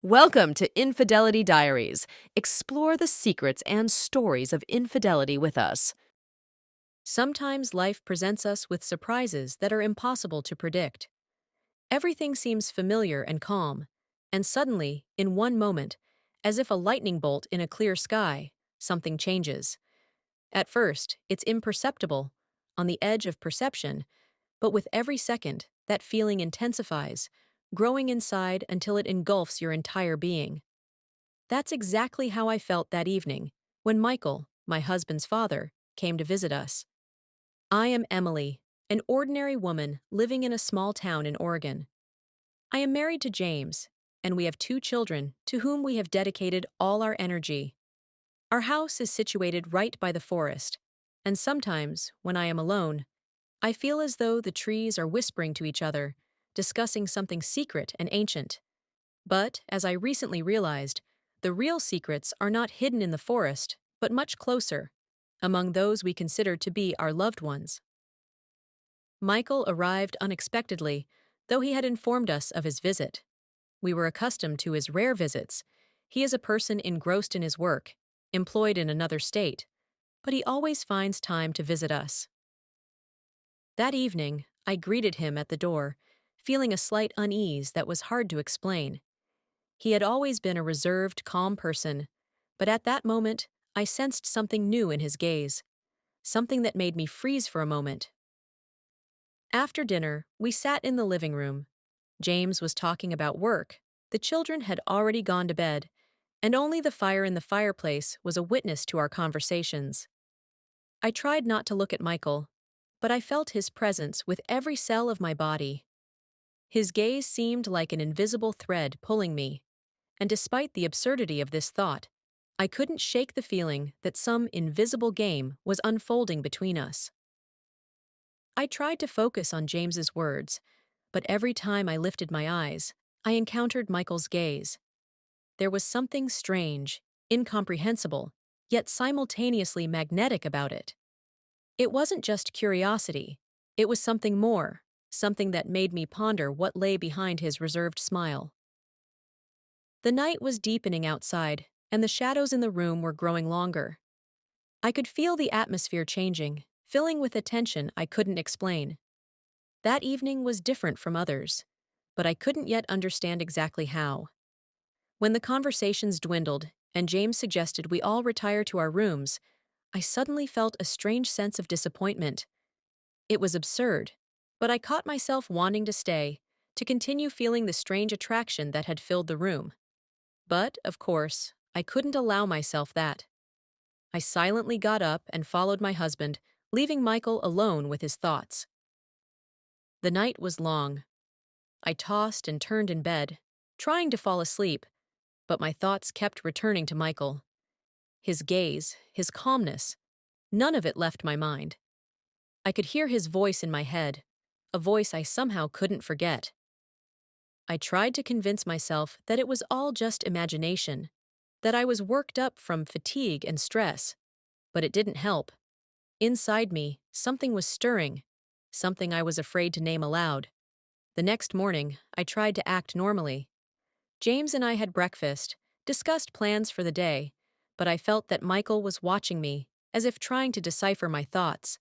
Welcome to Infidelity Diaries. Explore the secrets and stories of infidelity with us. Sometimes life presents us with surprises that are impossible to predict. Everything seems familiar and calm, and suddenly, in one moment, as if a lightning bolt in a clear sky, something changes. At first, it's imperceptible, on the edge of perception, but with every second, that feeling intensifies, growing inside until it engulfs your entire being. That's exactly how I felt that evening, when Michael, my husband's father, came to visit us. I am Emily, an ordinary woman living in a small town in Oregon. I am married to James, and we have two children to whom we have dedicated all our energy. Our house is situated right by the forest, and sometimes, when I am alone, I feel as though the trees are whispering to each other, discussing something secret and ancient. But, as I recently realized, the real secrets are not hidden in the forest, but much closer, among those we consider to be our loved ones. Michael arrived unexpectedly, though he had informed us of his visit. We were accustomed to his rare visits. He is a person engrossed in his work, employed in another state, but he always finds time to visit us. That evening, I greeted him at the door, feeling a slight unease that was hard to explain. He had always been a reserved, calm person, but at that moment, I sensed something new in his gaze, something that made me freeze for a moment. After dinner, we sat in the living room. James was talking about work. The children had already gone to bed, and only the fire in the fireplace was a witness to our conversations. I tried not to look at Michael, but I felt his presence with every cell of my body. His gaze seemed like an invisible thread pulling me, and despite the absurdity of this thought, I couldn't shake the feeling that some invisible game was unfolding between us. I tried to focus on James's words, but every time I lifted my eyes, I encountered Michael's gaze. There was something strange, incomprehensible, yet simultaneously magnetic about it. It wasn't just curiosity, it was something more, something that made me ponder what lay behind his reserved smile. The night was deepening outside, and the shadows in the room were growing longer. I could feel the atmosphere changing, filling with a tension I couldn't explain. That evening was different from others, but I couldn't yet understand exactly how. When the conversations dwindled and James suggested we all retire to our rooms, I suddenly felt a strange sense of disappointment. It was absurd, but I caught myself wanting to stay, to continue feeling the strange attraction that had filled the room. But, of course, I couldn't allow myself that. I silently got up and followed my husband, leaving Michael alone with his thoughts. The night was long. I tossed and turned in bed, trying to fall asleep, but my thoughts kept returning to Michael. His gaze, his calmness, none of it left my mind. I could hear his voice in my head, a voice I somehow couldn't forget. I tried to convince myself that it was all just imagination, that I was worked up from fatigue and stress, but it didn't help. Inside me, something was stirring, something I was afraid to name aloud. The next morning, I tried to act normally. James and I had breakfast, discussed plans for the day, but I felt that Michael was watching me, as if trying to decipher my thoughts.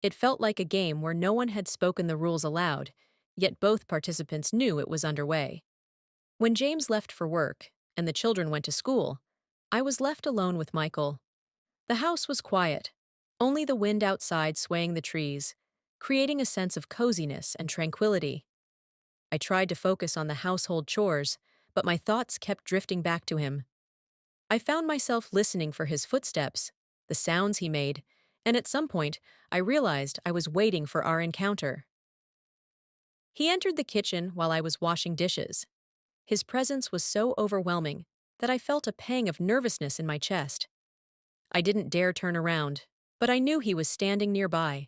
It felt like a game where no one had spoken the rules aloud, yet both participants knew it was underway. When James left for work, and the children went to school, I was left alone with Michael. The house was quiet, only the wind outside swaying the trees, creating a sense of coziness and tranquility. I tried to focus on the household chores, but my thoughts kept drifting back to him. I found myself listening for his footsteps, the sounds he made, and at some point, I realized I was waiting for our encounter. He entered the kitchen while I was washing dishes. His presence was so overwhelming that I felt a pang of nervousness in my chest. I didn't dare turn around, but I knew he was standing nearby,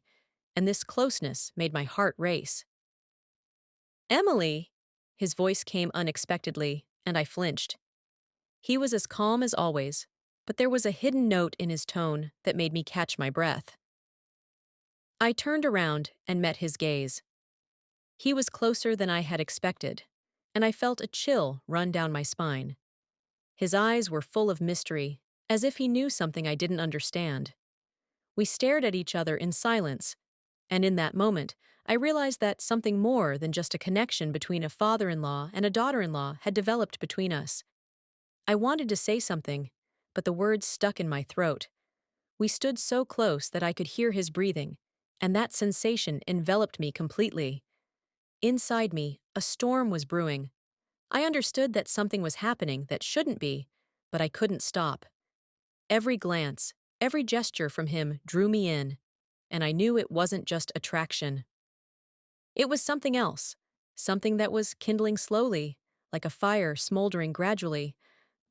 and this closeness made my heart race. "Emily!" His voice came unexpectedly, and I flinched. He was as calm as always, but there was a hidden note in his tone that made me catch my breath. I turned around and met his gaze. He was closer than I had expected, and I felt a chill run down my spine. His eyes were full of mystery, as if he knew something I didn't understand. We stared at each other in silence, and in that moment, I realized that something more than just a connection between a father-in-law and a daughter-in-law had developed between us. I wanted to say something, but the words stuck in my throat. We stood so close that I could hear his breathing, and that sensation enveloped me completely. Inside me, a storm was brewing. I understood that something was happening that shouldn't be, but I couldn't stop. Every glance, every gesture from him drew me in, and I knew it wasn't just attraction. It was something else, something that was kindling slowly, like a fire smoldering gradually.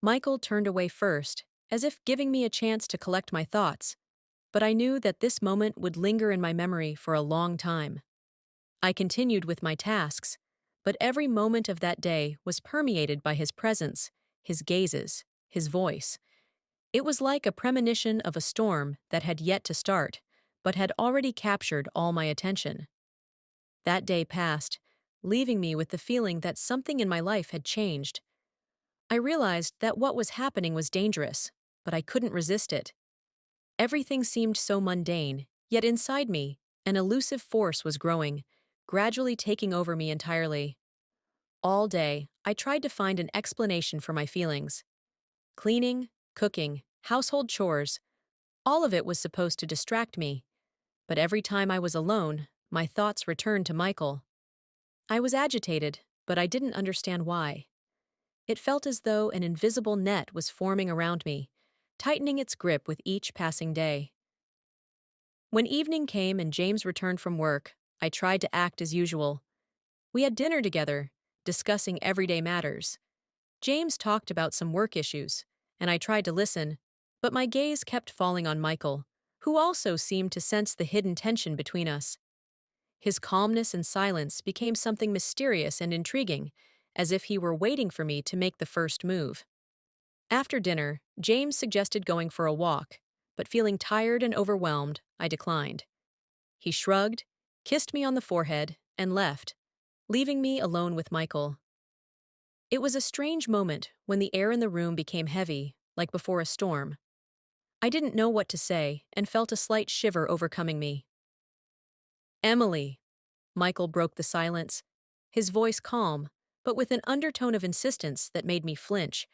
Michael turned away first, as if giving me a chance to collect my thoughts, but I knew that this moment would linger in my memory for a long time. I continued with my tasks, but every moment of that day was permeated by his presence, his gazes, his voice. It was like a premonition of a storm that had yet to start, but had already captured all my attention. That day passed, leaving me with the feeling that something in my life had changed. I realized that what was happening was dangerous, but I couldn't resist it. Everything seemed so mundane, yet inside me, an elusive force was growing, gradually taking over me entirely. All day, I tried to find an explanation for my feelings. Cleaning, cooking, household chores, all of it was supposed to distract me, but every time I was alone, my thoughts returned to Michael. I was agitated, but I didn't understand why. It felt as though an invisible net was forming around me, tightening its grip with each passing day. When evening came and James returned from work, I tried to act as usual. We had dinner together, discussing everyday matters. James talked about some work issues, and I tried to listen, but my gaze kept falling on Michael, who also seemed to sense the hidden tension between us. His calmness and silence became something mysterious and intriguing, as if he were waiting for me to make the first move. After dinner, James suggested going for a walk, but feeling tired and overwhelmed, I declined. He shrugged, kissed me on the forehead, and left, leaving me alone with Michael. It was a strange moment when the air in the room became heavy, like before a storm. I didn't know what to say and felt a slight shiver overcoming me. "Emily," Michael broke the silence, his voice calm, but with an undertone of insistence that made me flinch.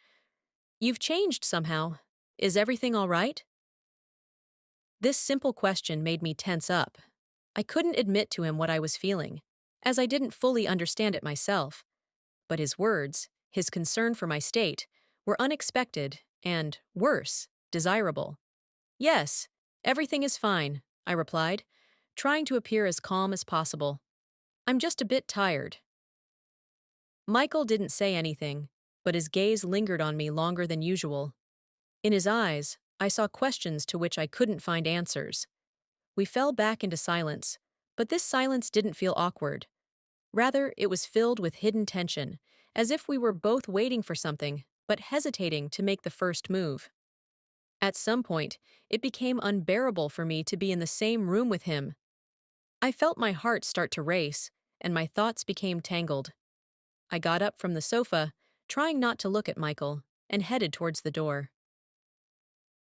"You've changed somehow. Is everything all right?" This simple question made me tense up. I couldn't admit to him what I was feeling, as I didn't fully understand it myself. But his words, his concern for my state, were unexpected and, worse, desirable. "Yes, everything is fine," I replied, trying to appear as calm as possible. "I'm just a bit tired." Michael didn't say anything, but his gaze lingered on me longer than usual. In his eyes, I saw questions to which I couldn't find answers. We fell back into silence, but this silence didn't feel awkward. Rather, it was filled with hidden tension, as if we were both waiting for something, but hesitating to make the first move. At some point, it became unbearable for me to be in the same room with him. I felt my heart start to race, and my thoughts became tangled. I got up from the sofa, trying not to look at Michael, and headed towards the door.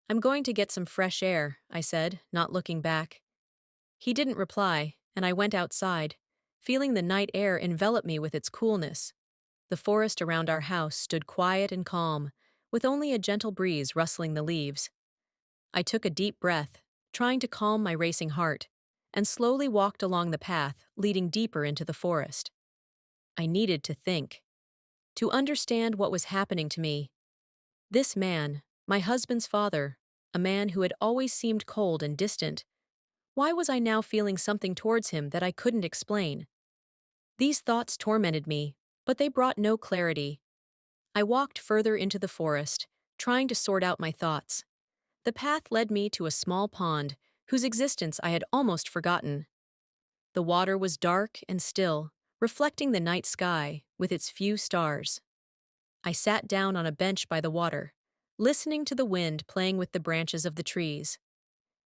"I'm going to get some fresh air," I said, not looking back. He didn't reply, and I went outside, feeling the night air envelop me with its coolness. The forest around our house stood quiet and calm, with only a gentle breeze rustling the leaves. I took a deep breath, trying to calm my racing heart, and slowly walked along the path leading deeper into the forest. I needed to think, to understand what was happening to me. This man, my husband's father, a man who had always seemed cold and distant, why was I now feeling something towards him that I couldn't explain? These thoughts tormented me, but they brought no clarity. I walked further into the forest, trying to sort out my thoughts. The path led me to a small pond, whose existence I had almost forgotten. The water was dark and still, reflecting the night sky with its few stars. I sat down on a bench by the water, listening to the wind playing with the branches of the trees.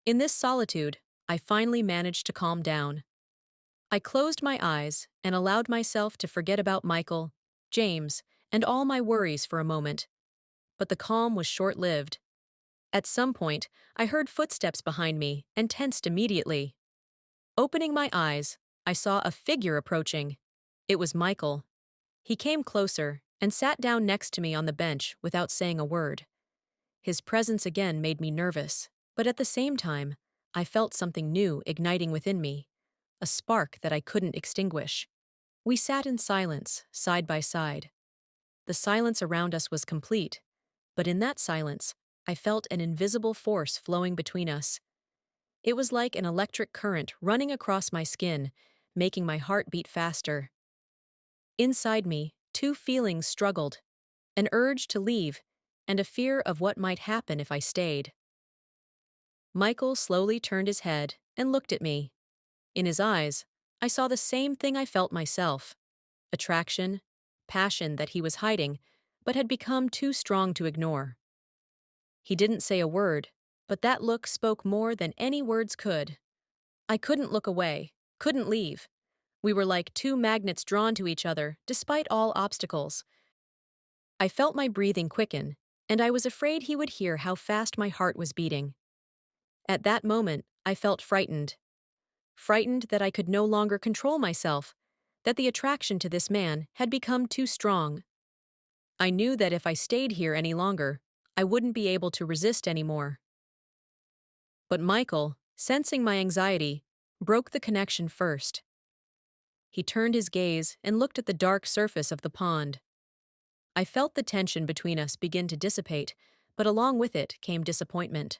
In this solitude, I finally managed to calm down. I closed my eyes and allowed myself to forget about Michael, James, and all my worries for a moment. But the calm was short-lived. At some point, I heard footsteps behind me and tensed immediately. Opening my eyes, I saw a figure approaching. It was Michael. He came closer and sat down next to me on the bench without saying a word. His presence again made me nervous, but at the same time, I felt something new igniting within me, a spark that I couldn't extinguish. We sat in silence, side by side. The silence around us was complete, but in that silence, I felt an invisible force flowing between us. It was like an electric current running across my skin, making my heart beat faster. Inside me, two feelings struggled: an urge to leave, and a fear of what might happen if I stayed. Michael slowly turned his head and looked at me. In his eyes, I saw the same thing I felt myself: attraction, passion that he was hiding, but had become too strong to ignore. He didn't say a word, but that look spoke more than any words could. I couldn't look away, couldn't leave. We were like two magnets drawn to each other, despite all obstacles. I felt my breathing quicken, and I was afraid he would hear how fast my heart was beating. At that moment, I felt frightened. Frightened that I could no longer control myself, that the attraction to this man had become too strong. I knew that if I stayed here any longer, I wouldn't be able to resist anymore. But Michael, sensing my anxiety, broke the connection first. He turned his gaze and looked at the dark surface of the pond. I felt the tension between us begin to dissipate, but along with it came disappointment.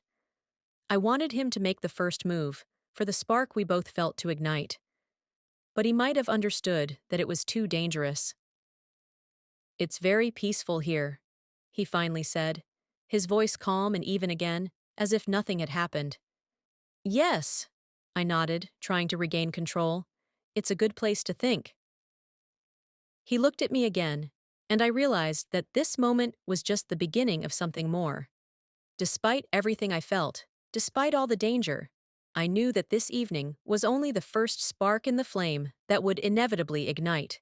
I wanted him to make the first move, for the spark we both felt to ignite. But he might have understood that it was too dangerous. "It's very peaceful here," he finally said, his voice calm and even again, as if nothing had happened. "Yes," I nodded, trying to regain control. "It's a good place to think." He looked at me again, and I realized that this moment was just the beginning of something more. Despite everything I felt, despite all the danger, I knew that this evening was only the first spark in the flame that would inevitably ignite.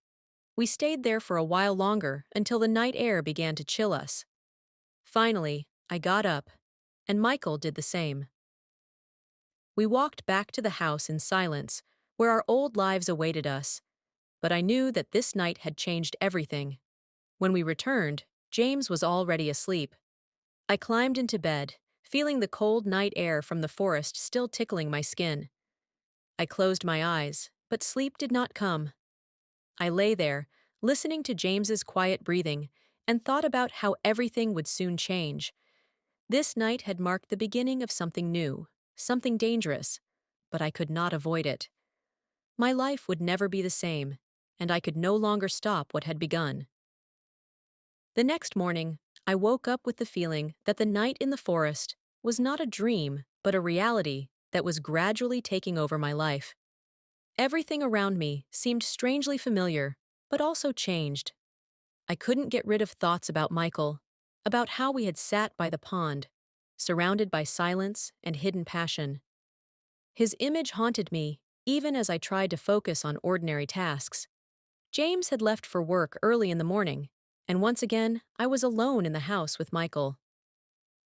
We stayed there for a while longer until the night air began to chill us. Finally, I got up, and Michael did the same. We walked back to the house in silence, where our old lives awaited us, but I knew that this night had changed everything. When we returned, James was already asleep. I climbed into bed, feeling the cold night air from the forest still tickling my skin. I closed my eyes, but sleep did not come. I lay there, listening to James's quiet breathing, and thought about how everything would soon change. This night had marked the beginning of something new, something dangerous, but I could not avoid it. My life would never be the same, and I could no longer stop what had begun. The next morning, I woke up with the feeling that the night in the forest was not a dream, but a reality that was gradually taking over my life. Everything around me seemed strangely familiar, but also changed. I couldn't get rid of thoughts about Michael, about how we had sat by the pond, surrounded by silence and hidden passion. His image haunted me, even as I tried to focus on ordinary tasks. James had left for work early in the morning, and once again, I was alone in the house with Michael.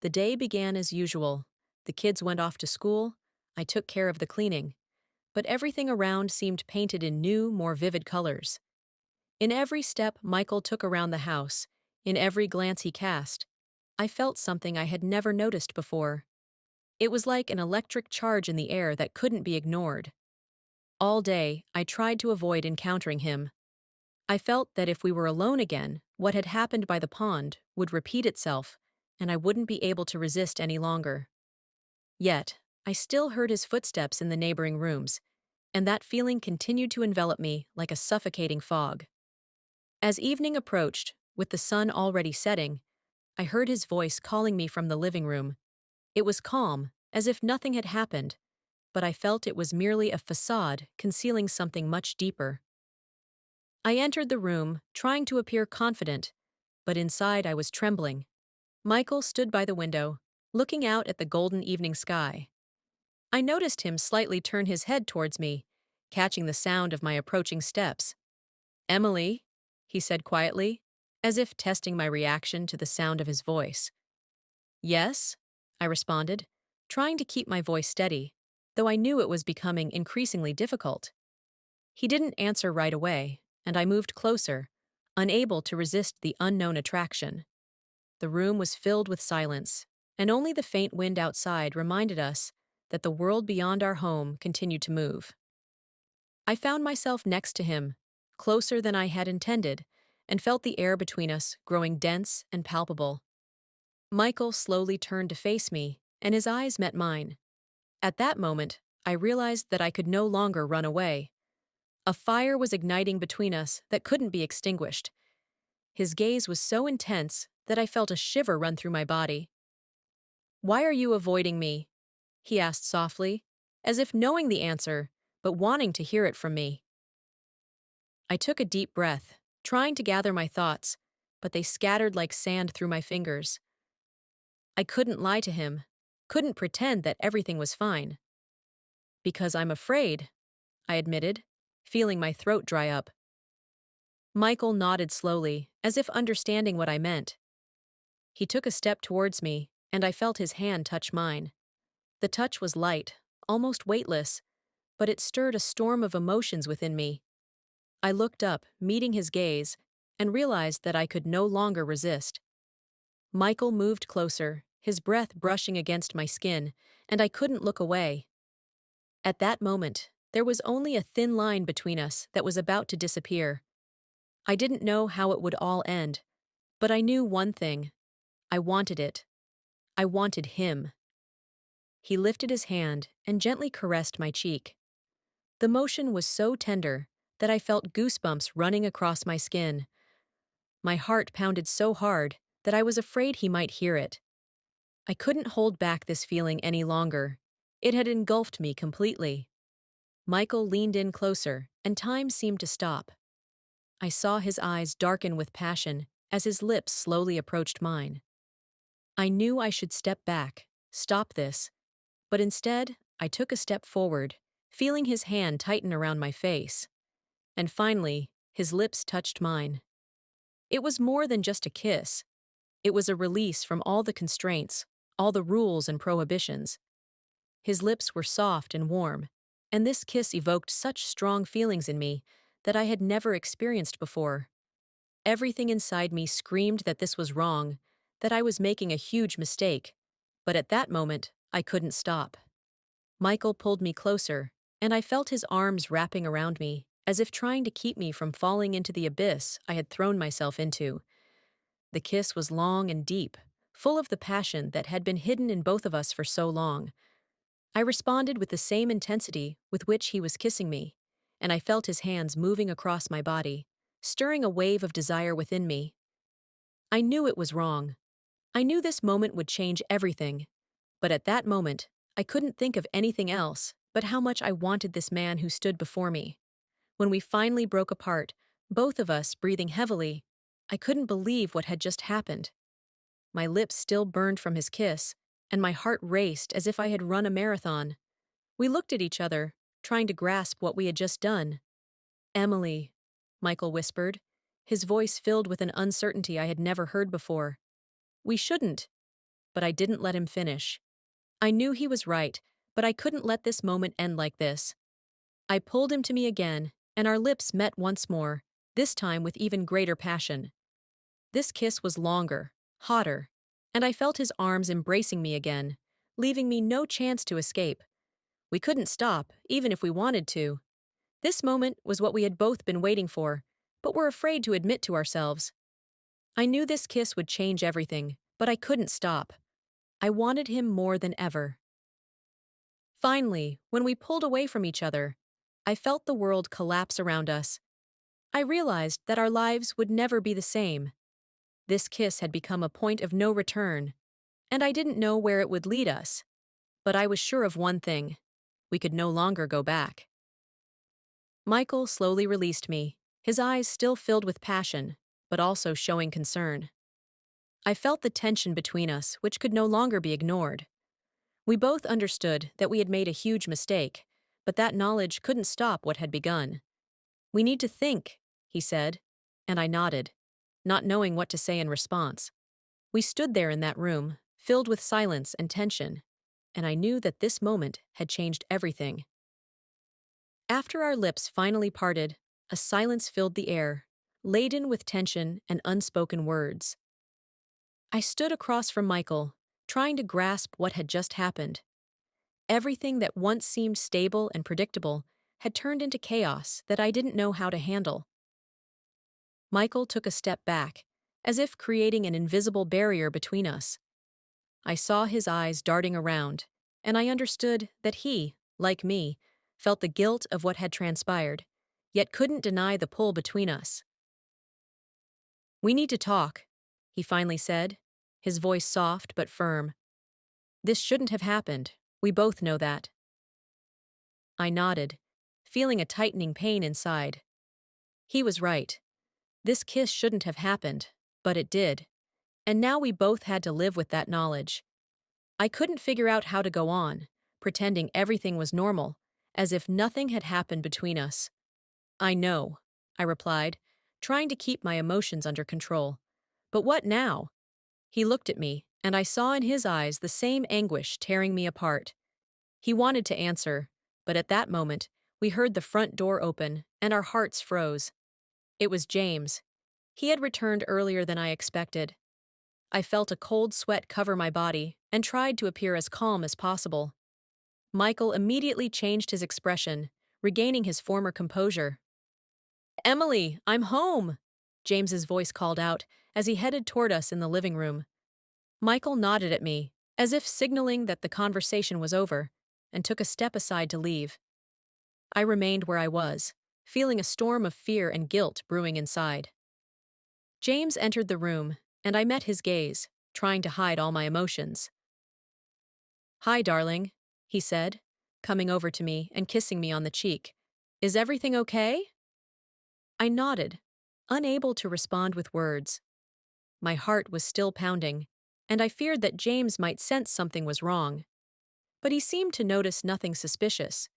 The day began as usual. The kids went off to school. I took care of the cleaning. But everything around seemed painted in new, more vivid colors. In every step Michael took around the house, in every glance he cast, I felt something I had never noticed before. It was like an electric charge in the air that couldn't be ignored. All day, I tried to avoid encountering him. I felt that if we were alone again, what had happened by the pond would repeat itself, and I wouldn't be able to resist any longer. Yet, I still heard his footsteps in the neighboring rooms, and that feeling continued to envelop me like a suffocating fog. As evening approached, with the sun already setting, I heard his voice calling me from the living room. It was calm, as if nothing had happened, but I felt it was merely a facade concealing something much deeper. I entered the room, trying to appear confident, but inside I was trembling. Michael stood by the window, looking out at the golden evening sky. I noticed him slightly turn his head towards me, catching the sound of my approaching steps. "Emily?" he said quietly, as if testing my reaction to the sound of his voice. Yes, I responded, trying to keep my voice steady, though I knew it was becoming increasingly difficult. He didn't answer right away, and I moved closer, unable to resist the unknown attraction. The room was filled with silence, and only the faint wind outside reminded us that the world beyond our home continued to move. I found myself next to him, closer than I had intended, and felt the air between us growing dense and palpable. Michael slowly turned to face me, and his eyes met mine. At that moment, I realized that I could no longer run away. A fire was igniting between us that couldn't be extinguished. His gaze was so intense that I felt a shiver run through my body. "Why are you avoiding me?" he asked softly, as if knowing the answer, but wanting to hear it from me. I took a deep breath, trying to gather my thoughts, but they scattered like sand through my fingers. I couldn't lie to him, couldn't pretend that everything was fine. "Because I'm afraid," I admitted, feeling my throat dry up. Michael nodded slowly, as if understanding what I meant. He took a step towards me, and I felt his hand touch mine. The touch was light, almost weightless, but it stirred a storm of emotions within me. I looked up, meeting his gaze, and realized that I could no longer resist. Michael moved closer, his breath brushing against my skin, and I couldn't look away. At that moment, there was only a thin line between us that was about to disappear. I didn't know how it would all end, but I knew one thing. I wanted it. I wanted him. He lifted his hand and gently caressed my cheek. The motion was so tender that I felt goosebumps running across my skin. My heart pounded so hard that I was afraid he might hear it. I couldn't hold back this feeling any longer. It had engulfed me completely. Michael leaned in closer, and time seemed to stop. I saw his eyes darken with passion as his lips slowly approached mine. I knew I should step back, stop this, but instead, I took a step forward, feeling his hand tighten around my face. And finally, his lips touched mine. It was more than just a kiss. It was a release from all the constraints, all the rules and prohibitions. His lips were soft and warm, and this kiss evoked such strong feelings in me that I had never experienced before. Everything inside me screamed that this was wrong, that I was making a huge mistake, but at that moment, I couldn't stop. Michael pulled me closer, and I felt his arms wrapping around me, as if trying to keep me from falling into the abyss I had thrown myself into. The kiss was long and deep, full of the passion that had been hidden in both of us for so long. I responded with the same intensity with which he was kissing me, and I felt his hands moving across my body, stirring a wave of desire within me. I knew it was wrong. I knew this moment would change everything, but at that moment, I couldn't think of anything else but how much I wanted this man who stood before me. When we finally broke apart, both of us breathing heavily, I couldn't believe what had just happened. My lips still burned from his kiss, and my heart raced as if I had run a marathon. We looked at each other, trying to grasp what we had just done. "Emily," Michael whispered, his voice filled with an uncertainty I had never heard before. "We shouldn't." But I didn't let him finish. I knew he was right, but I couldn't let this moment end like this. I pulled him to me again, and our lips met once more, this time with even greater passion. This kiss was longer, hotter, and I felt his arms embracing me again, leaving me no chance to escape. We couldn't stop, even if we wanted to. This moment was what we had both been waiting for, but were afraid to admit to ourselves. I knew this kiss would change everything, but I couldn't stop. I wanted him more than ever. Finally, when we pulled away from each other, I felt the world collapse around us. I realized that our lives would never be the same. This kiss had become a point of no return, and I didn't know where it would lead us. But I was sure of one thing: we could no longer go back. Michael slowly released me, his eyes still filled with passion, but also showing concern. I felt the tension between us, which could no longer be ignored. We both understood that we had made a huge mistake, but that knowledge couldn't stop what had begun. "We need to think," he said. and I nodded, not knowing what to say in response. We stood there in that room, filled with silence and tension, and I knew that this moment had changed everything. After our lips finally parted, a silence filled the air, laden with tension and unspoken words. I stood across from Michael, trying to grasp what had just happened. Everything that once seemed stable and predictable had turned into chaos that I didn't know how to handle. Michael took a step back, as if creating an invisible barrier between us. I saw his eyes darting around, and I understood that he, like me, felt the guilt of what had transpired, yet couldn't deny the pull between us. "We need to talk," he finally said, his voice soft but firm. "This shouldn't have happened. We both know that." I nodded, feeling a tightening pain inside. He was right. This kiss shouldn't have happened, but it did. And now we both had to live with that knowledge. I couldn't figure out how to go on, pretending everything was normal, as if nothing had happened between us. "I know," I replied, trying to keep my emotions under control. "But what now?" He looked at me, and I saw in his eyes the same anguish tearing me apart. He wanted to answer, but at that moment, we heard the front door open, and our hearts froze. It was James. He had returned earlier than I expected. I felt a cold sweat cover my body and tried to appear as calm as possible. Michael immediately changed his expression, regaining his former composure. "Emily, I'm home!" James's voice called out as he headed toward us in the living room. Michael nodded at me, as if signaling that the conversation was over, and took a step aside to leave. I remained where I was, feeling a storm of fear and guilt brewing inside. James entered the room, and I met his gaze, trying to hide all my emotions. "Hi, darling," he said, coming over to me and kissing me on the cheek. "Is everything okay?" I nodded, unable to respond with words. My heart was still pounding, and I feared that James might sense something was wrong. But he seemed to notice nothing suspicious.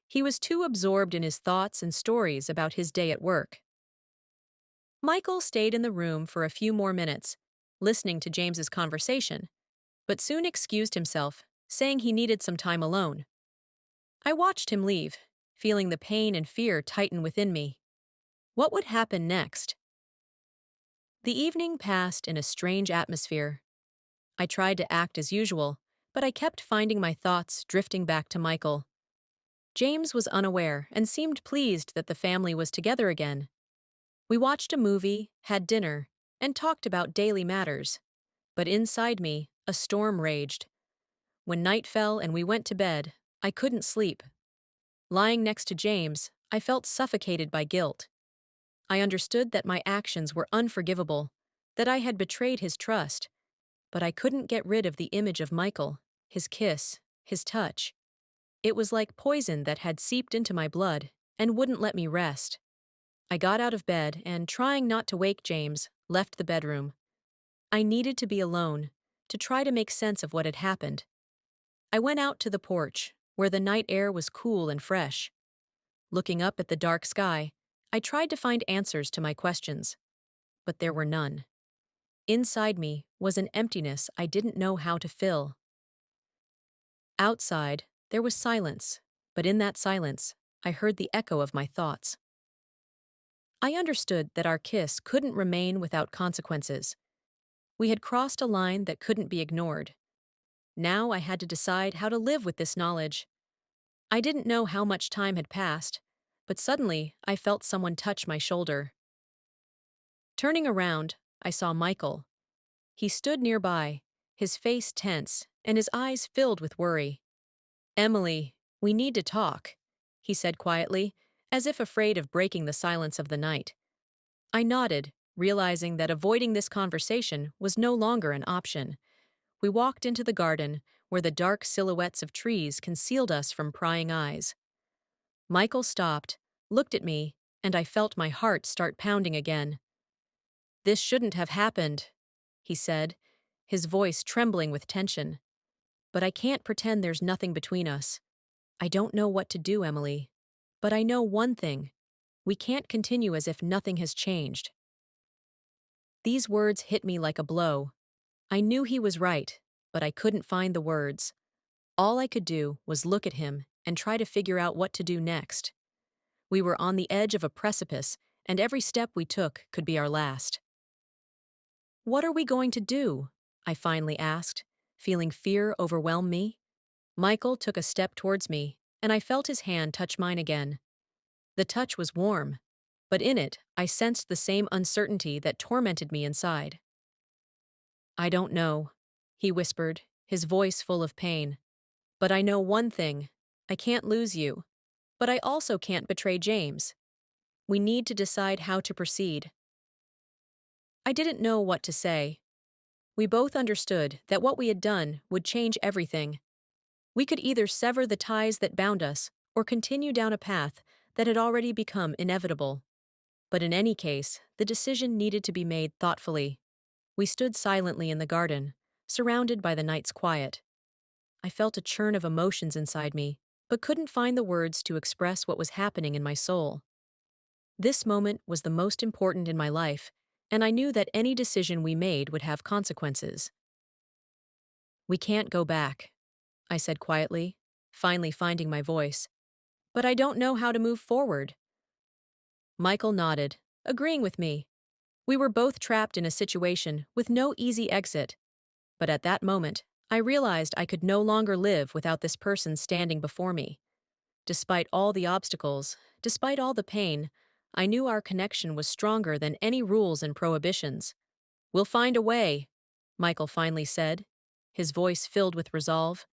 He was too absorbed in his thoughts and stories about his day at work. Michael stayed in the room for a few more minutes, listening to James's conversation, but soon excused himself, saying he needed some time alone. I watched him leave, feeling the pain and fear tighten within me. What would happen next? The evening passed in a strange atmosphere. I tried to act as usual, but I kept finding my thoughts drifting back to Michael. James was unaware and seemed pleased that the family was together again. We watched a movie, had dinner, and talked about daily matters. But inside me, a storm raged. When night fell and we went to bed, I couldn't sleep. Lying next to James, I felt suffocated by guilt. I understood that my actions were unforgivable, that I had betrayed his trust, but I couldn't get rid of the image of Michael, his kiss, his touch. It was like poison that had seeped into my blood and wouldn't let me rest. I got out of bed and, trying not to wake James, left the bedroom. I needed to be alone, to try to make sense of what had happened. I went out to the porch, where the night air was cool and fresh. Looking up at the dark sky, I tried to find answers to my questions, but there were none. Inside me was an emptiness I didn't know how to fill. Outside, there was silence, but in that silence, I heard the echo of my thoughts. I understood that our kiss couldn't remain without consequences. We had crossed a line that couldn't be ignored. Now I had to decide how to live with this knowledge. I didn't know how much time had passed, but suddenly I felt someone touch my shoulder. Turning around, I saw Michael. He stood nearby, his face tense and his eyes filled with worry. "Emily, we need to talk," he said quietly, as if afraid of breaking the silence of the night. I nodded, realizing that avoiding this conversation was no longer an option. We walked into the garden, where the dark silhouettes of trees concealed us from prying eyes. Michael stopped, looked at me, and I felt my heart start pounding again. "This shouldn't have happened," he said, his voice trembling with tension. "But I can't pretend there's nothing between us. I don't know what to do, Emily. But I know one thing. We can't continue as if nothing has changed." These words hit me like a blow. I knew he was right, but I couldn't find the words. All I could do was look at him and try to figure out what to do next. We were on the edge of a precipice, and every step we took could be our last. "What are we going to do?" I finally asked, feeling fear overwhelm me. Michael took a step towards me, and I felt his hand touch mine again. The touch was warm, but in it I sensed the same uncertainty that tormented me inside. "I don't know," he whispered, his voice full of pain. "But I know one thing. I can't lose you. But I also can't betray James. We need to decide how to proceed." I didn't know what to say. We both understood that what we had done would change everything. We could either sever the ties that bound us or continue down a path that had already become inevitable. But in any case, the decision needed to be made thoughtfully. We stood silently in the garden, surrounded by the night's quiet. I felt a churn of emotions inside me, but couldn't find the words to express what was happening in my soul. This moment was the most important in my life, and I knew that any decision we made would have consequences. "We can't go back," I said quietly, finally finding my voice. "But I don't know how to move forward." Michael nodded, agreeing with me. We were both trapped in a situation with no easy exit, but at that moment, I realized I could no longer live without this person standing before me. Despite all the obstacles, despite all the pain, I knew our connection was stronger than any rules and prohibitions. "We'll find a way," Michael finally said, his voice filled with resolve.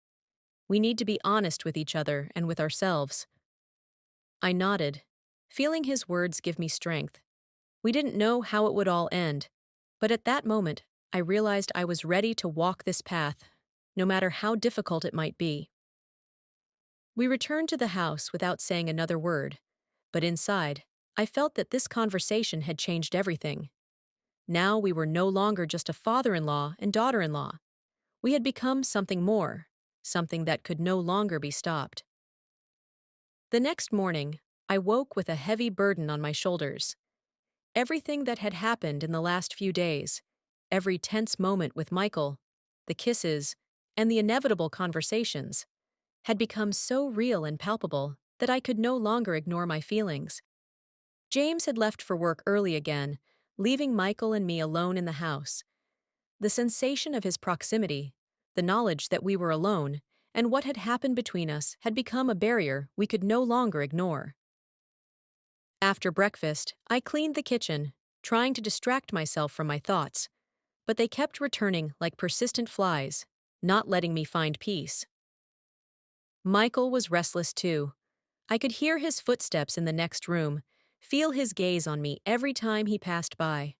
"We need to be honest with each other and with ourselves." I nodded, feeling his words give me strength. We didn't know how it would all end, but at that moment, I realized I was ready to walk this path, no matter how difficult it might be. We returned to the house without saying another word, but inside, I felt that this conversation had changed everything. Now we were no longer just a father-in-law and daughter-in-law. We had become something more, something that could no longer be stopped. The next morning, I woke with a heavy burden on my shoulders. Everything that had happened in the last few days, every tense moment with Michael, the kisses, and the inevitable conversations, had become so real and palpable that I could no longer ignore my feelings. James had left for work early again, leaving Michael and me alone in the house. The sensation of his proximity, the knowledge that we were alone, and what had happened between us had become a barrier we could no longer ignore. After breakfast, I cleaned the kitchen, trying to distract myself from my thoughts, but they kept returning like persistent flies, not letting me find peace. Michael was restless too. I could hear his footsteps in the next room, feel his gaze on me every time he passed by.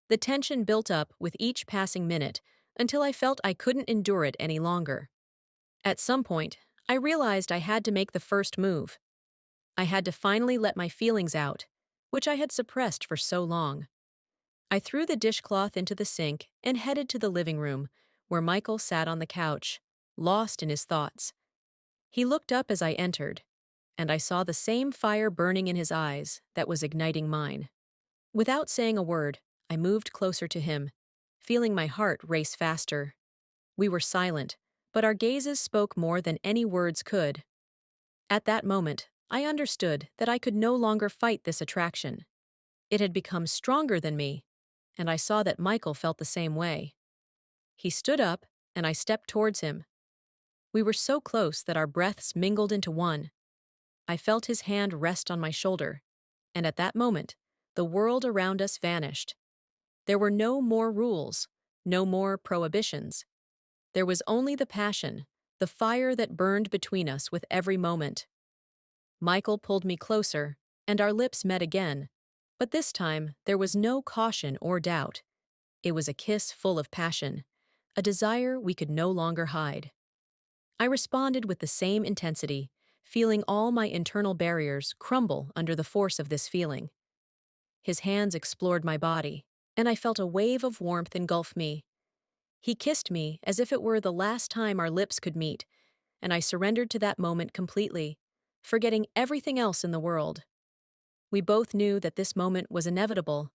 The tension built up with each passing minute until I felt I couldn't endure it any longer. At some point, I realized I had to make the first move. I had to finally let my feelings out, which I had suppressed for so long. I threw the dishcloth into the sink and headed to the living room, where Michael sat on the couch, lost in his thoughts. He looked up as I entered, and I saw the same fire burning in his eyes that was igniting mine. Without saying a word, I moved closer to him, feeling my heart race faster. We were silent, but our gazes spoke more than any words could. At that moment, I understood that I could no longer fight this attraction. It had become stronger than me, and I saw that Michael felt the same way. He stood up, and I stepped towards him. We were so close that our breaths mingled into one. I felt his hand rest on my shoulder, and at that moment, the world around us vanished. There were no more rules, no more prohibitions. There was only the passion, the fire that burned between us with every moment. Michael pulled me closer, and our lips met again, but this time there was no caution or doubt. It was a kiss full of passion, a desire we could no longer hide. I responded with the same intensity, feeling all my internal barriers crumble under the force of this feeling. His hands explored my body, and I felt a wave of warmth engulf me. He kissed me as if it were the last time our lips could meet, and I surrendered to that moment completely, forgetting everything else in the world. We both knew that this moment was inevitable.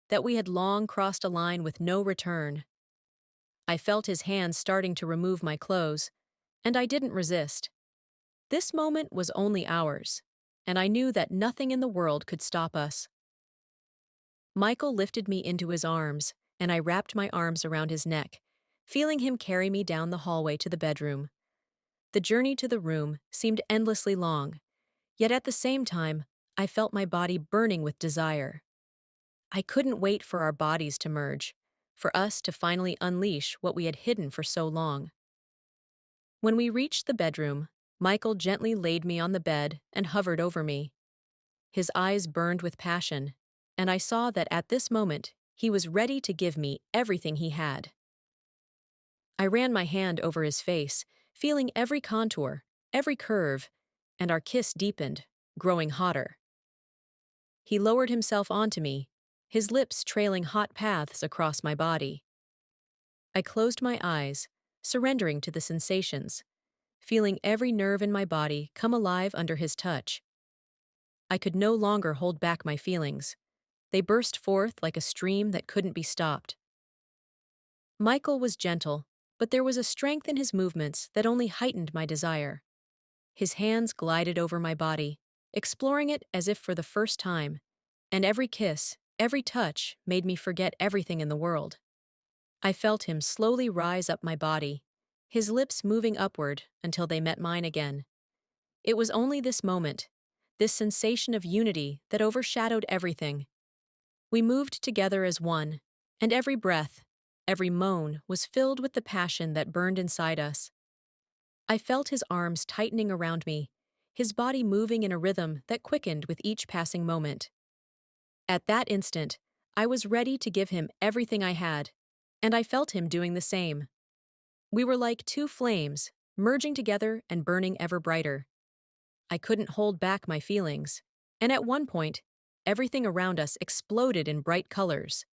that we had long crossed a line with no return. I felt his hands starting to remove my clothes, and I didn't resist. This moment was only ours, and I knew that nothing in the world could stop us. Michael lifted me into his arms, and I wrapped my arms around his neck, feeling him carry me down the hallway to the bedroom. The journey to the room seemed endlessly long, yet at the same time, I felt my body burning with desire. I couldn't wait for our bodies to merge, for us to finally unleash what we had hidden for so long. When we reached the bedroom, Michael gently laid me on the bed and hovered over me. His eyes burned with passion, and I saw that at this moment, he was ready to give me everything he had. I ran my hand over his face, feeling every contour, every curve, and our kiss deepened, growing hotter. He lowered himself onto me, his lips trailing hot paths across my body. I closed my eyes, surrendering to the sensations, feeling every nerve in my body come alive under his touch. I could no longer hold back my feelings. They burst forth like a stream that couldn't be stopped. Michael was gentle, but there was a strength in his movements that only heightened my desire. His hands glided over my body, exploring it as if for the first time, and every kiss, every touch made me forget everything in the world. I felt him slowly rise up my body, his lips moving upward until they met mine again. It was only this moment, this sensation of unity that overshadowed everything. We moved together as one, and every breath, every moan was filled with the passion that burned inside us. I felt his arms tightening around me, his body moving in a rhythm that quickened with each passing moment. At that instant, I was ready to give him everything I had, and I felt him doing the same. We were like two flames, merging together and burning ever brighter. I couldn't hold back my feelings, and at one point, everything around us exploded in bright colors.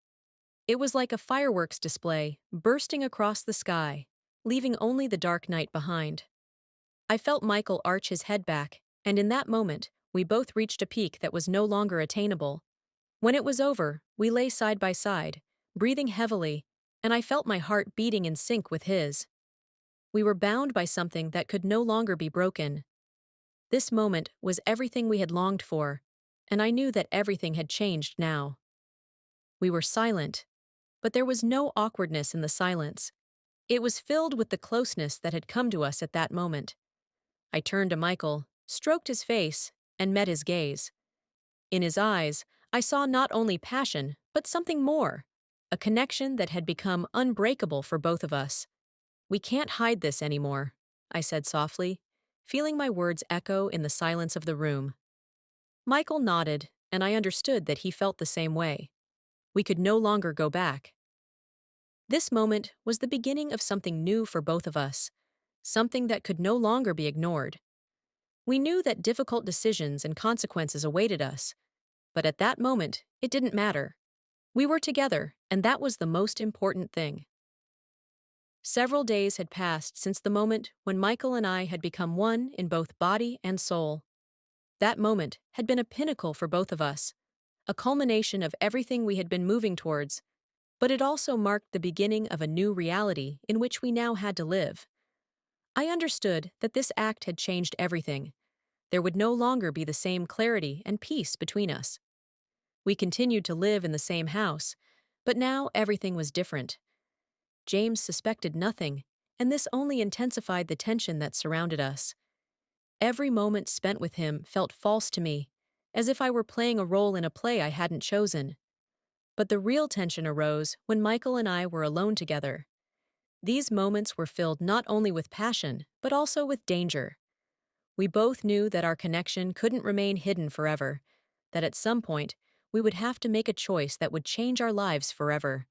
It was like a fireworks display bursting across the sky, leaving only the dark night behind. I felt Michael arch his head back, and in that moment, we both reached a peak that was no longer attainable. When it was over, we lay side by side, breathing heavily, and I felt my heart beating in sync with his. We were bound by something that could no longer be broken. This moment was everything we had longed for, and I knew that everything had changed now. We were silent, but there was no awkwardness in the silence. It was filled with the closeness that had come to us at that moment. I turned to Michael, stroked his face, and met his gaze. In his eyes, I saw not only passion, but something more, a connection that had become unbreakable for both of us. "We can't hide this anymore," I said softly, feeling my words echo in the silence of the room. Michael nodded, and I understood that he felt the same way. We could no longer go back. This moment was the beginning of something new for both of us, something that could no longer be ignored. We knew that difficult decisions and consequences awaited us, but at that moment, it didn't matter. We were together, and that was the most important thing. Several days had passed since the moment when Michael and I had become one in both body and soul. That moment had been a pinnacle for both of us, a culmination of everything we had been moving towards, but it also marked the beginning of a new reality in which we now had to live. I understood that this act had changed everything. There would no longer be the same clarity and peace between us. We continued to live in the same house, but now everything was different. James suspected nothing, and this only intensified the tension that surrounded us. Every moment spent with him felt false to me, as if I were playing a role in a play I hadn't chosen. But the real tension arose when Michael and I were alone together. These moments were filled not only with passion, but also with danger. We both knew that our connection couldn't remain hidden forever, that at some point, we would have to make a choice that would change our lives forever.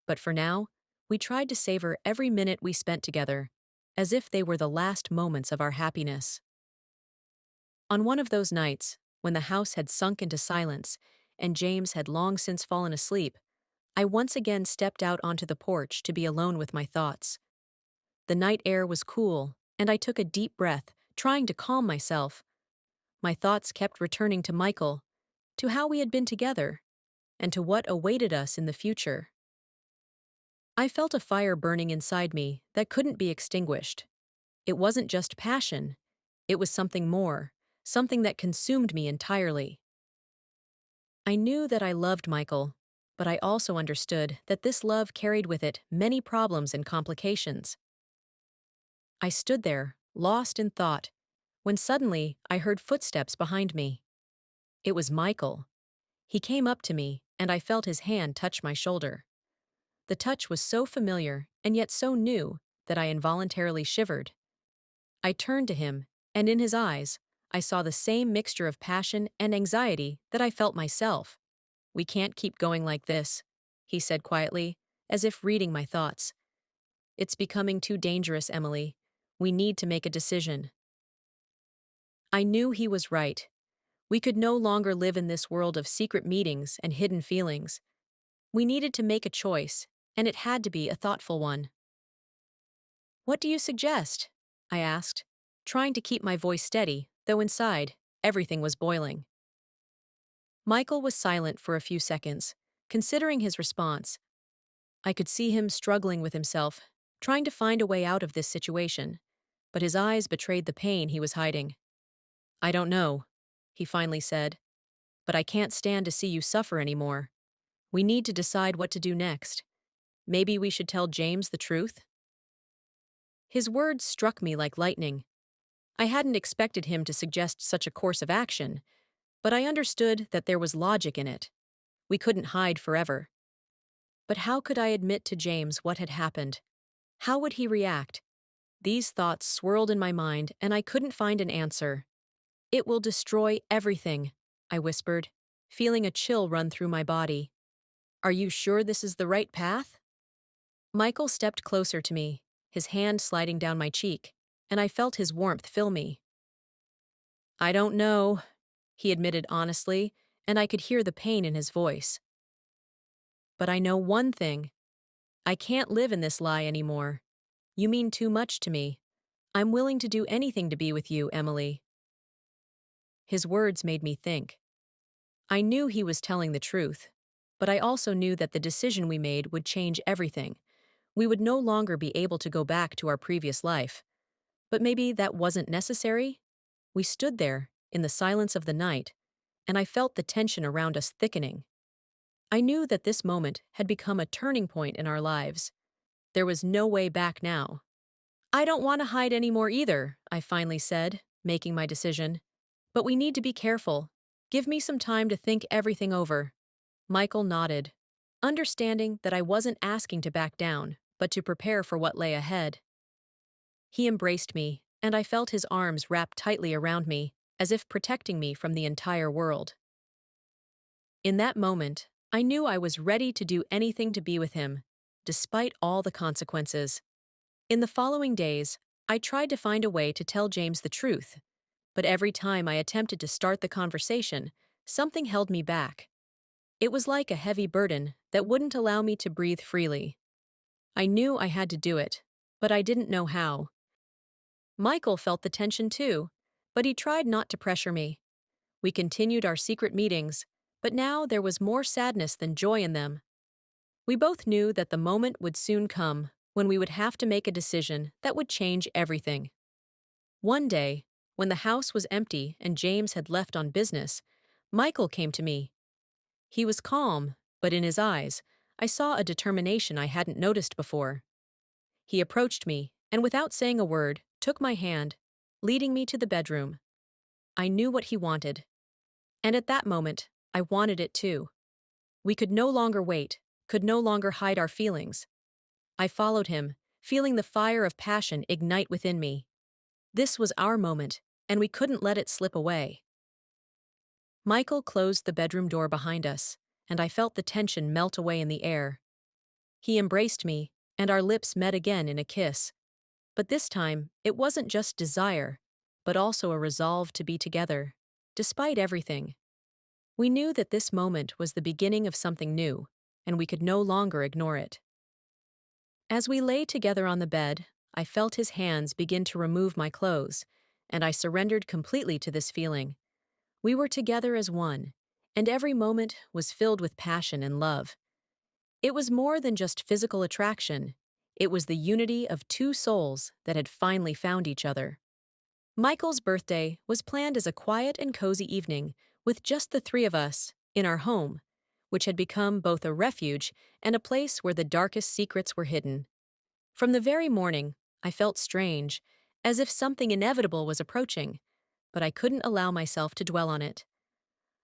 But for now, we tried to savor every minute we spent together, as if they were the last moments of our happiness. On one of those nights, when the house had sunk into silence and James had long since fallen asleep, I once again stepped out onto the porch to be alone with my thoughts. The night air was cool, and I took a deep breath, trying to calm myself. My thoughts kept returning to Michael, to how we had been together, and to what awaited us in the future. I felt a fire burning inside me that couldn't be extinguished. It wasn't just passion, it was something more, something that consumed me entirely. I knew that I loved Michael, but I also understood that this love carried with it many problems and complications. I stood there, lost in thought, when suddenly I heard footsteps behind me. It was Michael. He came up to me, and I felt his hand touch my shoulder. The touch was so familiar and yet so new that I involuntarily shivered. I turned to him, and in his eyes, I saw the same mixture of passion and anxiety that I felt myself. "We can't keep going like this," he said quietly, as if reading my thoughts. "It's becoming too dangerous, Emily. We need to make a decision." I knew he was right. We could no longer live in this world of secret meetings and hidden feelings. We needed to make a choice, and it had to be a thoughtful one. "What do you suggest?" I asked, trying to keep my voice steady, though inside, everything was boiling. Michael was silent for a few seconds, considering his response. I could see him struggling with himself, trying to find a way out of this situation, but his eyes betrayed the pain he was hiding. "I don't know," he finally said, "but I can't stand to see you suffer anymore. We need to decide what to do next. Maybe we should tell James the truth?" His words struck me like lightning. I hadn't expected him to suggest such a course of action, but I understood that there was logic in it. We couldn't hide forever. But how could I admit to James what had happened? How would he react? These thoughts swirled in my mind, and I couldn't find an answer. "It will destroy everything," I whispered, feeling a chill run through my body. "Are you sure this is the right path?" Michael stepped closer to me, his hand sliding down my cheek, and I felt his warmth fill me. "I don't know," he admitted honestly, and I could hear the pain in his voice. "But I know one thing. I can't live in this lie anymore. You mean too much to me. I'm willing to do anything to be with you, Emily." His words made me think. I knew he was telling the truth, but I also knew that the decision we made would change everything. We would no longer be able to go back to our previous life. But maybe that wasn't necessary? We stood there, in the silence of the night, and I felt the tension around us thickening. I knew that this moment had become a turning point in our lives. There was no way back now. "I don't want to hide anymore either," I finally said, making my decision. "But we need to be careful. Give me some time to think everything over." Michael nodded, understanding that I wasn't asking to back down, but to prepare for what lay ahead. He embraced me, and I felt his arms wrap tightly around me, as if protecting me from the entire world. In that moment, I knew I was ready to do anything to be with him, despite all the consequences. In the following days, I tried to find a way to tell James the truth, but every time I attempted to start the conversation, something held me back. It was like a heavy burden that wouldn't allow me to breathe freely. I knew I had to do it, but I didn't know how. Michael felt the tension too, but he tried not to pressure me. We continued our secret meetings, but now there was more sadness than joy in them. We both knew that the moment would soon come when we would have to make a decision that would change everything. One day, when the house was empty and James had left on business, Michael came to me. He was calm, but in his eyes, I saw a determination I hadn't noticed before. He approached me, and without saying a word, took my hand, leading me to the bedroom. I knew what he wanted. And at that moment, I wanted it too. We could no longer wait, could no longer hide our feelings. I followed him, feeling the fire of passion ignite within me. This was our moment, and we couldn't let it slip away. Michael closed the bedroom door behind us, and I felt the tension melt away in the air. He embraced me, and our lips met again in a kiss. But this time, it wasn't just desire, but also a resolve to be together, despite everything. We knew that this moment was the beginning of something new, and we could no longer ignore it. As we lay together on the bed, I felt his hands begin to remove my clothes, and I surrendered completely to this feeling. We were together as one, and every moment was filled with passion and love. It was more than just physical attraction, it was the unity of two souls that had finally found each other. Michael's birthday was planned as a quiet and cozy evening with just the three of us in our home, which had become both a refuge and a place where the darkest secrets were hidden. From the very morning, I felt strange, as if something inevitable was approaching, but I couldn't allow myself to dwell on it.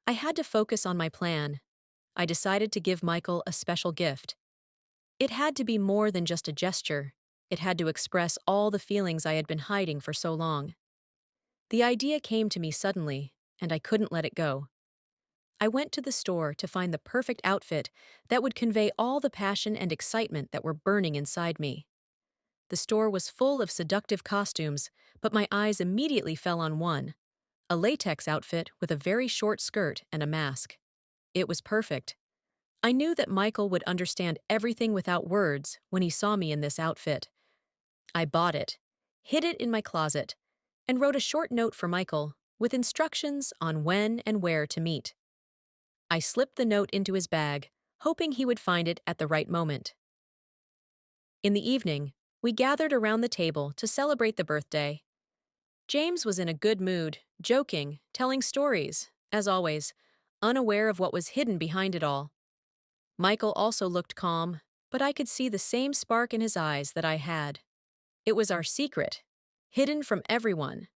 I had to focus on my plan. I decided to give Michael a special gift. It had to be more than just a gesture. It had to express all the feelings I had been hiding for so long. The idea came to me suddenly, and I couldn't let it go. I went to the store to find the perfect outfit that would convey all the passion and excitement that were burning inside me. The store was full of seductive costumes, but my eyes immediately fell on one, a latex outfit with a very short skirt and a mask. It was perfect. I knew that Michael would understand everything without words when he saw me in this outfit. I bought it, hid it in my closet, and wrote a short note for Michael with instructions on when and where to meet. I slipped the note into his bag, hoping he would find it at the right moment. In the evening, we gathered around the table to celebrate the birthday. James was in a good mood, joking, telling stories, as always, unaware of what was hidden behind it all. Michael also looked calm, but I could see the same spark in his eyes that I had. It was our secret, hidden from everyone.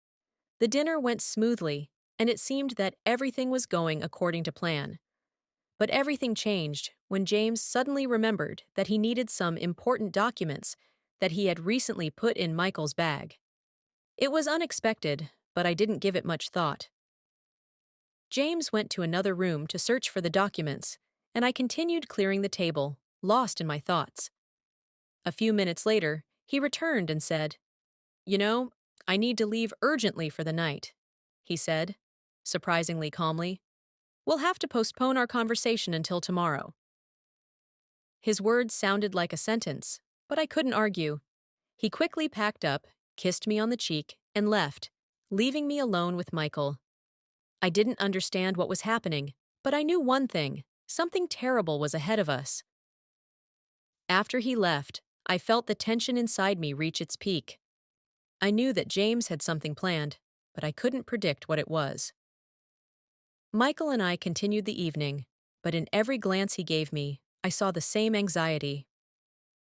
The dinner went smoothly, and it seemed that everything was going according to plan. But everything changed when James suddenly remembered that he needed some important documents that he had recently put in Michael's bag. It was unexpected, but I didn't give it much thought. James went to another room to search for the documents, and I continued clearing the table, lost in my thoughts. A few minutes later, he returned and said, "You know, I need to leave urgently for the night," he said, surprisingly calmly. "We'll have to postpone our conversation until tomorrow." His words sounded like a sentence, but I couldn't argue. He quickly packed up, kissed me on the cheek, and left, leaving me alone with Michael. I didn't understand what was happening, but I knew one thing: something terrible was ahead of us. After he left, I felt the tension inside me reach its peak. I knew that James had something planned, but I couldn't predict what it was. Michael and I continued the evening, but in every glance he gave me, I saw the same anxiety.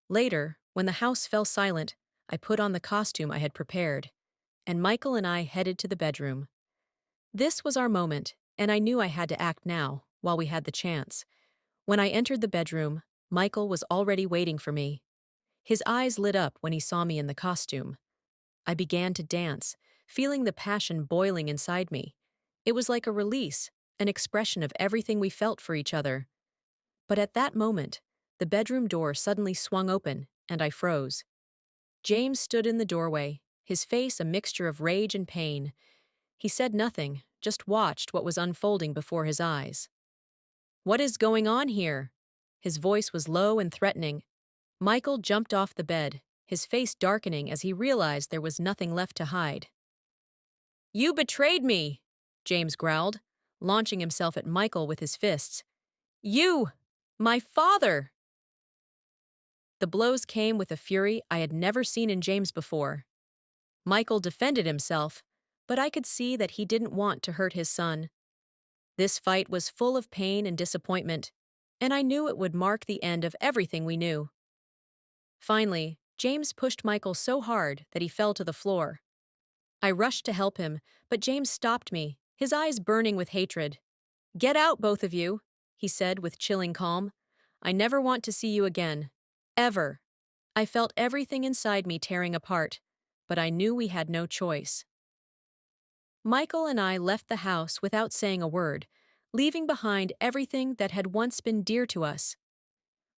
Later, when the house fell silent, I put on the costume I had prepared, and Michael and I headed to the bedroom. This was our moment, and I knew I had to act now, while we had the chance. When I entered the bedroom, Michael was already waiting for me. His eyes lit up when he saw me in the costume. I began to dance, feeling the passion boiling inside me. It was like a release, an expression of everything we felt for each other. But at that moment, the bedroom door suddenly swung open, and I froze. James stood in the doorway, his face a mixture of rage and pain. He said nothing, just watched what was unfolding before his eyes. "What is going on here?" His voice was low and threatening. Michael jumped off the bed, his face darkening as he realized there was nothing left to hide. "You betrayed me!" James growled, launching himself at Michael with his fists. "You! My father!" The blows came with a fury I had never seen in James before. Michael defended himself, but I could see that he didn't want to hurt his son. This fight was full of pain and disappointment, and I knew it would mark the end of everything we knew. Finally, James pushed Michael so hard that he fell to the floor. I rushed to help him, but James stopped me, his eyes burning with hatred. "Get out, both of you," he said with chilling calm. "I never want to see you again. Ever." I felt everything inside me tearing apart, but I knew we had no choice. Michael and I left the house without saying a word, leaving behind everything that had once been dear to us.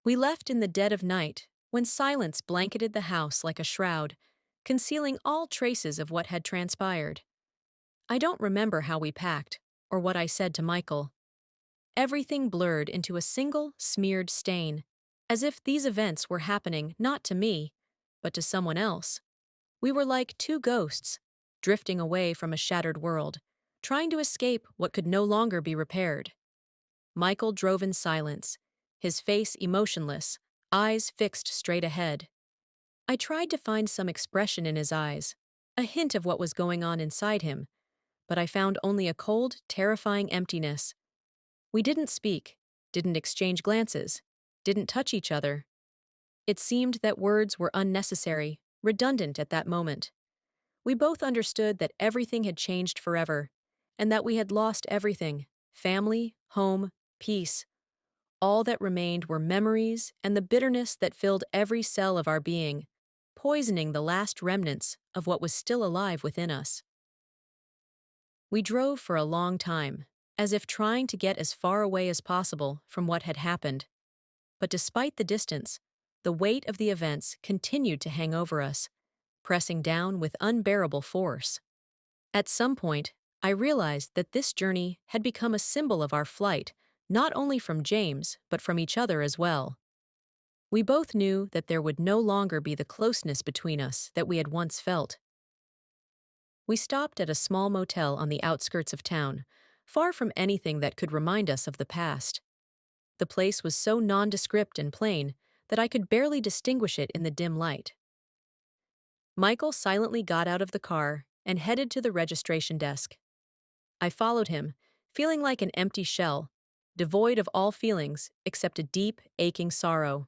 We left in the dead of night, when silence blanketed the house like a shroud, concealing all traces of what had transpired. I don't remember how we packed, or what I said to Michael. Everything blurred into a single, smeared stain, as if these events were happening not to me, but to someone else. We were like two ghosts, drifting away from a shattered world, trying to escape what could no longer be repaired. Michael drove in silence, his face emotionless, eyes fixed straight ahead. I tried to find some expression in his eyes, a hint of what was going on inside him, but I found only a cold, terrifying emptiness. We didn't speak, didn't exchange glances, didn't touch each other. It seemed that words were unnecessary, redundant at that moment. We both understood that everything had changed forever, and that we had lost everything: family, home, peace. All that remained were memories and the bitterness that filled every cell of our being, poisoning the last remnants of what was still alive within us. We drove for a long time, as if trying to get as far away as possible from what had happened. But despite the distance, the weight of the events continued to hang over us, pressing down with unbearable force. At some point, I realized that this journey had become a symbol of our flight, not only from James, but from each other as well. We both knew that there would no longer be the closeness between us that we had once felt. We stopped at a small motel on the outskirts of town, far from anything that could remind us of the past. The place was so nondescript and plain that I could barely distinguish it in the dim light. Michael silently got out of the car and headed to the registration desk. I followed him, feeling like an empty shell, devoid of all feelings except a deep, aching sorrow.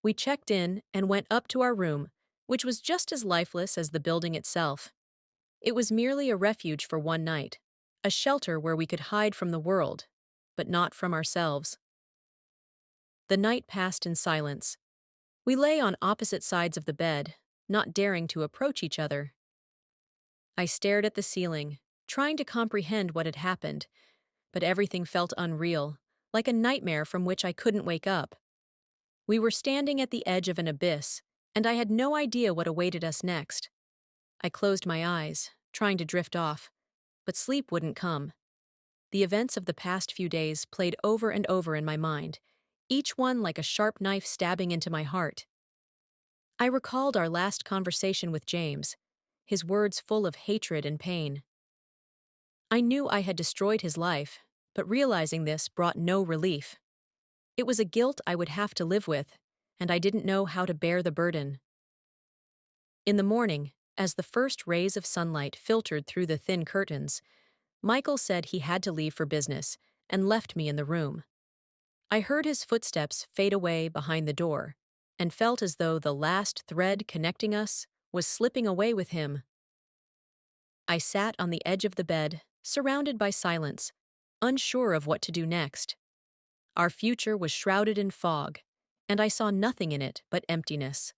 We checked in and went up to our room, which was just as lifeless as the building itself. It was merely a refuge for one night, a shelter where we could hide from the world, but not from ourselves. The night passed in silence. We lay on opposite sides of the bed, not daring to approach each other. I stared at the ceiling, trying to comprehend what had happened, but everything felt unreal, like a nightmare from which I couldn't wake up. We were standing at the edge of an abyss, and I had no idea what awaited us next. I closed my eyes, trying to drift off, but sleep wouldn't come. The events of the past few days played over and over in my mind, each one like a sharp knife stabbing into my heart. I recalled our last conversation with James, his words full of hatred and pain. I knew I had destroyed his life, but realizing this brought no relief. It was a guilt I would have to live with, and I didn't know how to bear the burden. In the morning, as the first rays of sunlight filtered through the thin curtains, Michael said he had to leave for business and left me in the room. I heard his footsteps fade away behind the door and felt as though the last thread connecting us was slipping away with him. I sat on the edge of the bed, surrounded by silence, unsure of what to do next. Our future was shrouded in fog, and I saw nothing in it but emptiness.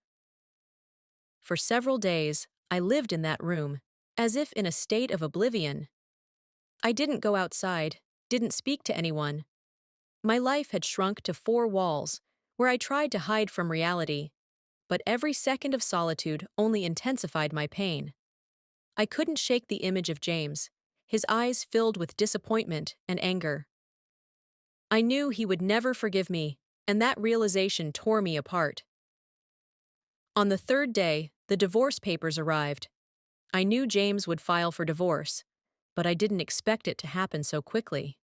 For several days, I lived in that room, as if in a state of oblivion. I didn't go outside, didn't speak to anyone. My life had shrunk to four walls, where I tried to hide from reality, but every second of solitude only intensified my pain. I couldn't shake the image of James, his eyes filled with disappointment and anger. I knew he would never forgive me, and that realization tore me apart. On the third day, the divorce papers arrived. I knew James would file for divorce, but I didn't expect it to happen so quickly.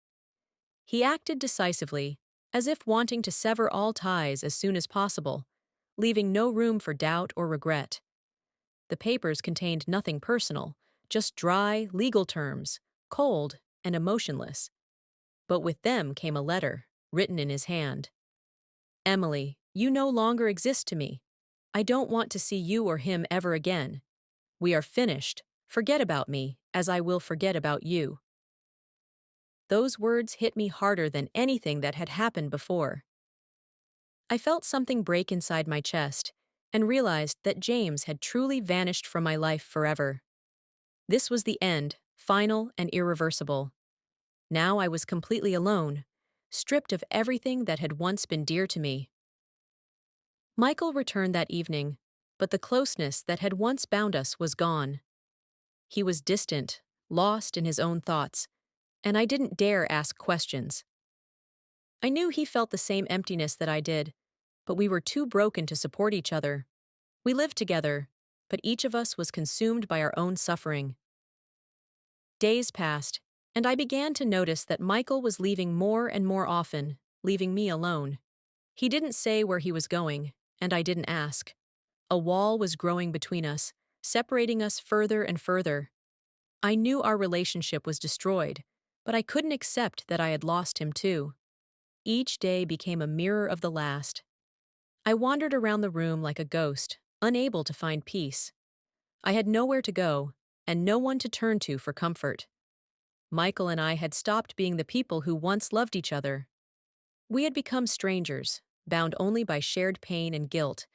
He acted decisively, as if wanting to sever all ties as soon as possible, leaving no room for doubt or regret. The papers contained nothing personal, just dry, legal terms, cold and emotionless. But with them came a letter, written in his hand. "Emily, you no longer exist to me. I don't want to see you or him ever again. We are finished. Forget about me, as I will forget about you." Those words hit me harder than anything that had happened before. I felt something break inside my chest and realized that James had truly vanished from my life forever. This was the end, final and irreversible. Now I was completely alone, stripped of everything that had once been dear to me. Michael returned that evening, but the closeness that had once bound us was gone. He was distant, lost in his own thoughts, and I didn't dare ask questions. I knew he felt the same emptiness that I did, but we were too broken to support each other. We lived together, but each of us was consumed by our own suffering. Days passed, and I began to notice that Michael was leaving more and more often, leaving me alone. He didn't say where he was going, and I didn't ask. A wall was growing between us, separating us further and further. I knew our relationship was destroyed, but I couldn't accept that I had lost him too. Each day became a mirror of the last. I wandered around the room like a ghost, unable to find peace. I had nowhere to go, and no one to turn to for comfort. Michael and I had stopped being the people who once loved each other. We had become strangers, bound only by shared pain and guilt.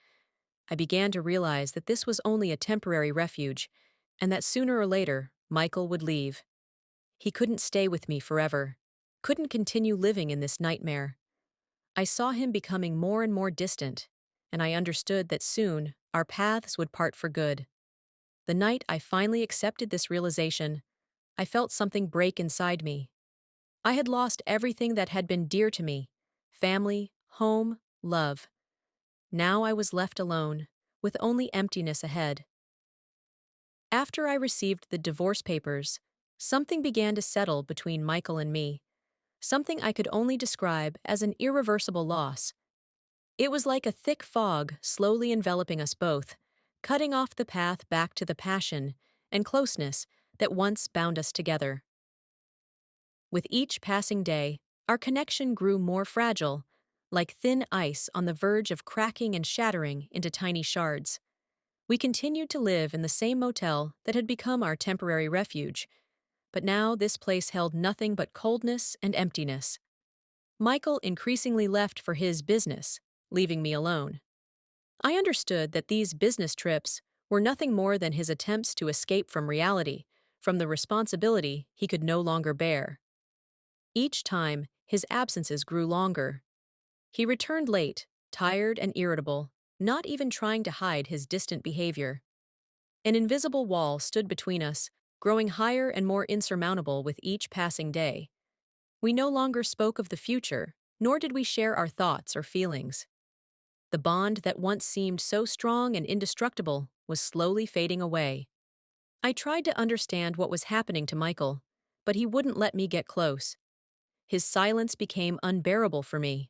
I began to realize that this was only a temporary refuge, and that sooner or later, Michael would leave. He couldn't stay with me forever, couldn't continue living in this nightmare. I saw him becoming more and more distant, and I understood that soon our paths would part for good. The night I finally accepted this realization, I felt something break inside me. I had lost everything that had been dear to me: family, home, love. Now I was left alone, with only emptiness ahead. After I received the divorce papers, something began to settle between Michael and me, something I could only describe as an irreversible loss. It was like a thick fog slowly enveloping us both, cutting off the path back to the passion and closeness that once bound us together. With each passing day, our connection grew more fragile, like thin ice on the verge of cracking and shattering into tiny shards. We continued to live in the same motel that had become our temporary refuge, but now this place held nothing but coldness and emptiness. Michael increasingly left for his business, leaving me alone. I understood that these business trips were nothing more than his attempts to escape from reality, from the responsibility he could no longer bear. Each time, his absences grew longer. He returned late, tired and irritable, not even trying to hide his distant behavior. An invisible wall stood between us, growing higher and more insurmountable with each passing day. We no longer spoke of the future, nor did we share our thoughts or feelings. The bond that once seemed so strong and indestructible was slowly fading away. I tried to understand what was happening to Michael, but he wouldn't let me get close. His silence became unbearable for me.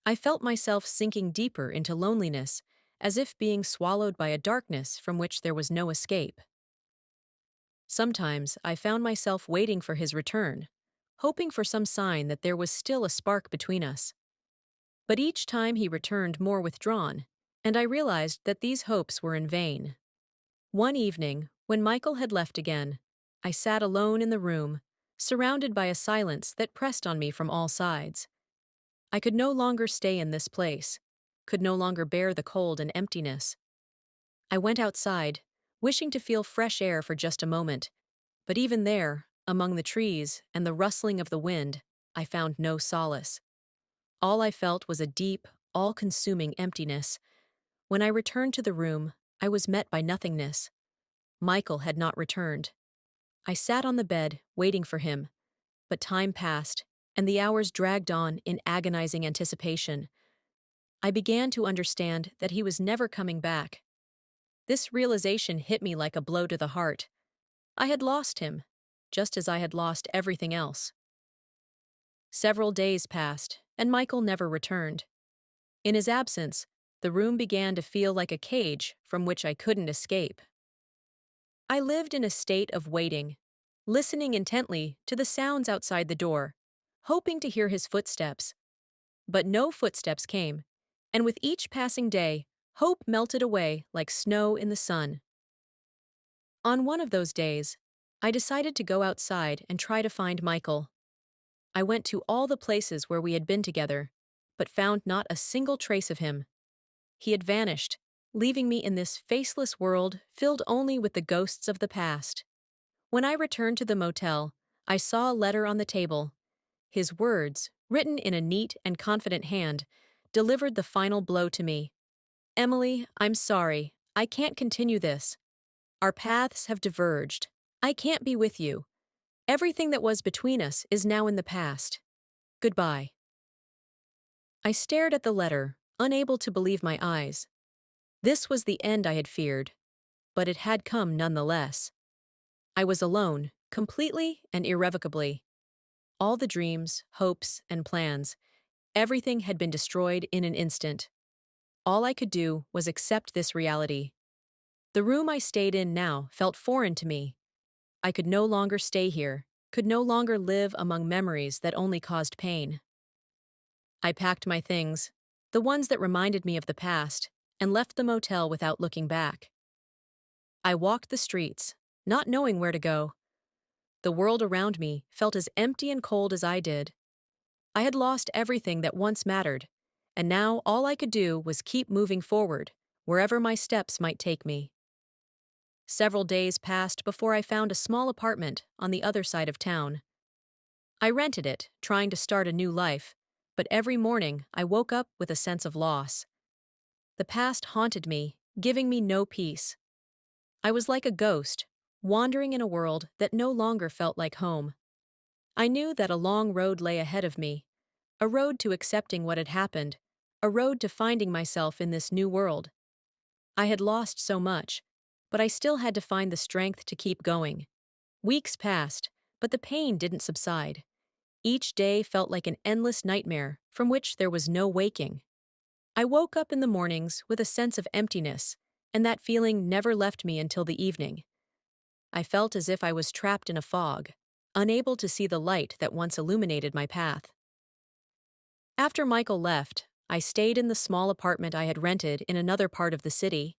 I felt myself sinking deeper into loneliness, as if being swallowed by a darkness from which there was no escape. Sometimes I found myself waiting for his return, hoping for some sign that there was still a spark between us. But each time he returned more withdrawn, and I realized that these hopes were in vain. One evening, when Michael had left again, I sat alone in the room, surrounded by a silence that pressed on me from all sides. I could no longer stay in this place, could no longer bear the cold and emptiness. I went outside, wishing to feel fresh air for just a moment, but even there, among the trees and the rustling of the wind, I found no solace. All I felt was a deep, all-consuming emptiness. When I returned to the room, I was met by nothingness. Michael had not returned. I sat on the bed, waiting for him, but time passed, and the hours dragged on in agonizing anticipation. I began to understand that he was never coming back. This realization hit me like a blow to the heart. I had lost him, just as I had lost everything else. Several days passed, and Michael never returned. In his absence, the room began to feel like a cage from which I couldn't escape. I lived in a state of waiting, listening intently to the sounds outside the door, hoping to hear his footsteps. But no footsteps came, and with each passing day, hope melted away like snow in the sun. On one of those days, I decided to go outside and try to find Michael. I went to all the places where we had been together, but found not a single trace of him. He had vanished, leaving me in this faceless world filled only with the ghosts of the past. When I returned to the motel, I saw a letter on the table. His words, written in a neat and confident hand, delivered the final blow to me. "Emily, I'm sorry. I can't continue this. Our paths have diverged. I can't be with you. Everything that was between us is now in the past. Goodbye." I stared at the letter, unable to believe my eyes. This was the end I had feared, but it had come nonetheless. I was alone, completely and irrevocably. All the dreams, hopes, and plans, everything had been destroyed in an instant. All I could do was accept this reality. The room I stayed in now felt foreign to me. I could no longer stay here, could no longer live among memories that only caused pain. I packed my things, the ones that reminded me of the past, and left the motel without looking back. I walked the streets, not knowing where to go. The world around me felt as empty and cold as I did. I had lost everything that once mattered, and now all I could do was keep moving forward, wherever my steps might take me. Several days passed before I found a small apartment on the other side of town. I rented it, trying to start a new life, but every morning I woke up with a sense of loss. The past haunted me, giving me no peace. I was like a ghost, wandering in a world that no longer felt like home. I knew that a long road lay ahead of me, a road to accepting what had happened, a road to finding myself in this new world. I had lost so much, but I still had to find the strength to keep going. Weeks passed, but the pain didn't subside. Each day felt like an endless nightmare from which there was no waking. I woke up in the mornings with a sense of emptiness, and that feeling never left me until the evening. I felt as if I was trapped in a fog, unable to see the light that once illuminated my path. After Michael left, I stayed in the small apartment I had rented in another part of the city.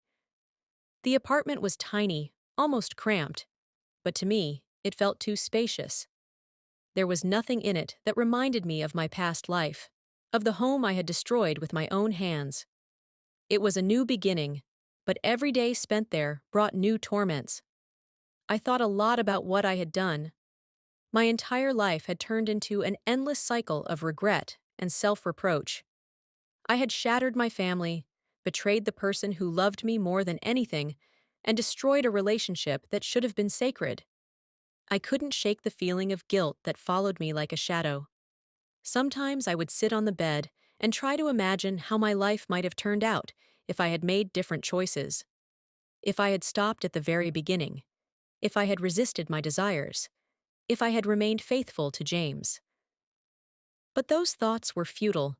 The apartment was tiny, almost cramped, but to me, it felt too spacious. There was nothing in it that reminded me of my past life, of the home I had destroyed with my own hands. It was a new beginning, but every day spent there brought new torments. I thought a lot about what I had done. My entire life had turned into an endless cycle of regret and self-reproach. I had shattered my family, betrayed the person who loved me more than anything, and destroyed a relationship that should have been sacred. I couldn't shake the feeling of guilt that followed me like a shadow. Sometimes I would sit on the bed and try to imagine how my life might have turned out if I had made different choices. If I had stopped at the very beginning. If I had resisted my desires. If I had remained faithful to James. But those thoughts were futile.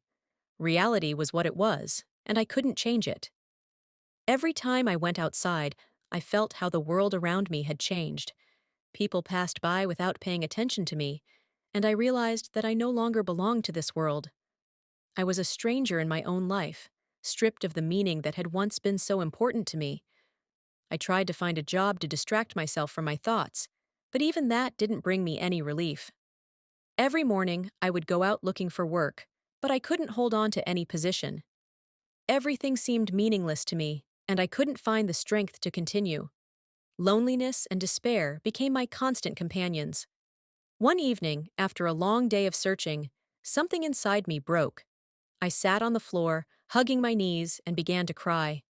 Reality was what it was, and I couldn't change it. Every time I went outside, I felt how the world around me had changed. People passed by without paying attention to me, and I realized that I no longer belonged to this world. I was a stranger in my own life, stripped of the meaning that had once been so important to me. I tried to find a job to distract myself from my thoughts, but even that didn't bring me any relief. Every morning, I would go out looking for work, but I couldn't hold on to any position. Everything seemed meaningless to me, and I couldn't find the strength to continue. Loneliness and despair became my constant companions. One evening, after a long day of searching, something inside me broke. I sat on the floor, hugging my knees, and began to cry.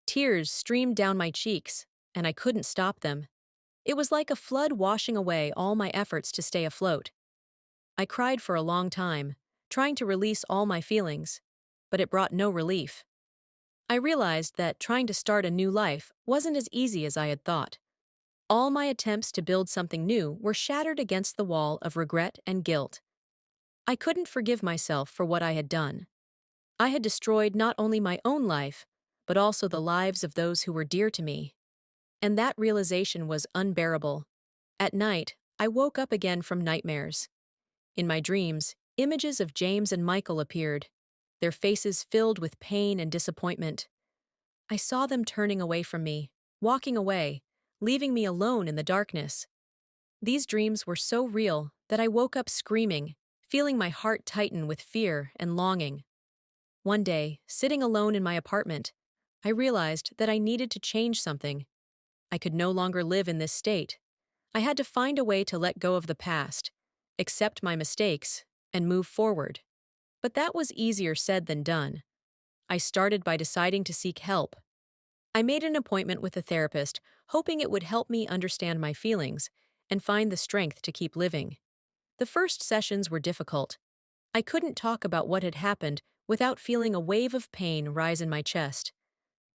Tears streamed down my cheeks, and I couldn't stop them. It was like a flood washing away all my efforts to stay afloat. I cried for a long time, trying to release all my feelings, but it brought no relief. I realized that trying to start a new life wasn't as easy as I had thought. All my attempts to build something new were shattered against the wall of regret and guilt. I couldn't forgive myself for what I had done. I had destroyed not only my own life, but also the lives of those who were dear to me. And that realization was unbearable. At night, I woke up again from nightmares. In my dreams, images of James and Michael appeared, their faces filled with pain and disappointment. I saw them turning away from me, walking away, leaving me alone in the darkness. These dreams were so real that I woke up screaming, feeling my heart tighten with fear and longing. One day, sitting alone in my apartment, I realized that I needed to change something. I could no longer live in this state. I had to find a way to let go of the past, accept my mistakes, and move forward. But that was easier said than done. I started by deciding to seek help. I made an appointment with a therapist, hoping it would help me understand my feelings and find the strength to keep living. The first sessions were difficult. I couldn't talk about what had happened without feeling a wave of pain rise in my chest.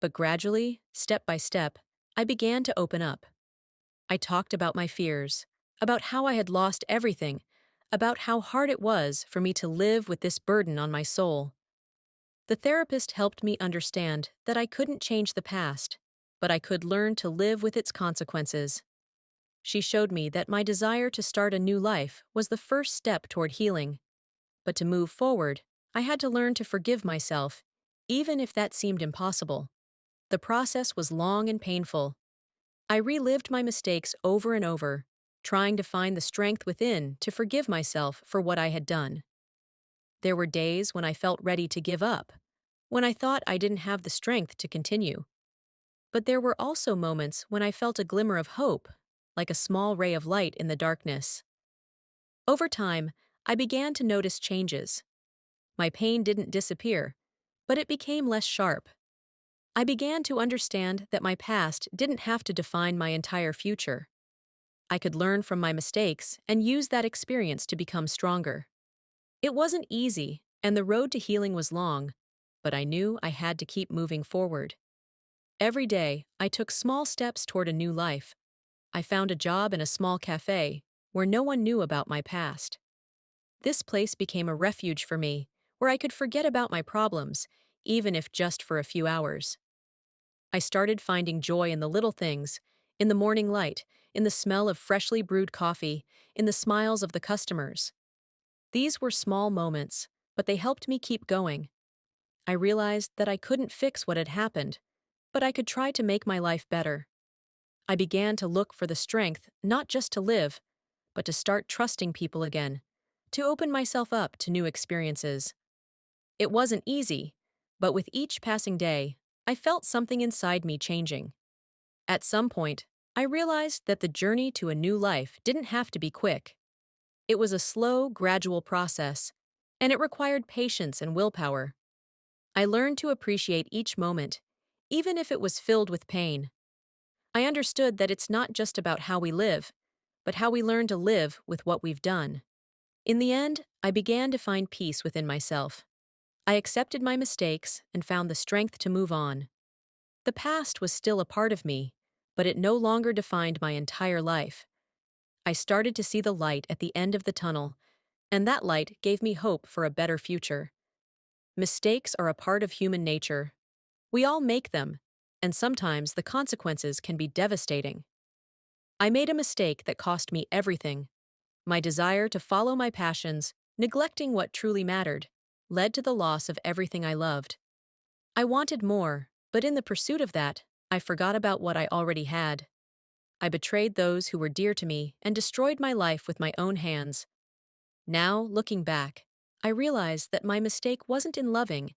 But gradually, step by step, I began to open up. I talked about my fears. about how I had lost everything, about how hard it was for me to live with this burden on my soul. The therapist helped me understand that I couldn't change the past, but I could learn to live with its consequences. She showed me that my desire to start a new life was the first step toward healing, but to move forward, I had to learn to forgive myself, even if that seemed impossible. The process was long and painful. I relived my mistakes over and over, trying to find the strength within to forgive myself for what I had done. There were days when I felt ready to give up, when I thought I didn't have the strength to continue. But there were also moments when I felt a glimmer of hope, like a small ray of light in the darkness. Over time, I began to notice changes. My pain didn't disappear, but it became less sharp. I began to understand that my past didn't have to define my entire future. I could learn from my mistakes and use that experience to become stronger. It wasn't easy, and the road to healing was long, but I knew I had to keep moving forward. Every day, I took small steps toward a new life. I found a job in a small cafe where no one knew about my past. This place became a refuge for me, where I could forget about my problems, even if just for a few hours. I started finding joy in the little things, in the morning light, in the smell of freshly brewed coffee, in the smiles of the customers. These were small moments, but they helped me keep going. I realized that I couldn't fix what had happened, but I could try to make my life better. I began to look for the strength not just to live, but to start trusting people again, to open myself up to new experiences. It wasn't easy, but with each passing day, I felt something inside me changing. At some point, I realized that the journey to a new life didn't have to be quick. It was a slow, gradual process, and it required patience and willpower. I learned to appreciate each moment, even if it was filled with pain. I understood that it's not just about how we live, but how we learn to live with what we've done. In the end, I began to find peace within myself. I accepted my mistakes and found the strength to move on. The past was still a part of me, but it no longer defined my entire life. I started to see the light at the end of the tunnel, and that light gave me hope for a better future. Mistakes are a part of human nature. We all make them, and sometimes the consequences can be devastating. I made a mistake that cost me everything. My desire to follow my passions, neglecting what truly mattered, led to the loss of everything I loved. I wanted more, but in the pursuit of that, I forgot about what I already had. I betrayed those who were dear to me and destroyed my life with my own hands. Now, looking back, I realize that my mistake wasn't in loving,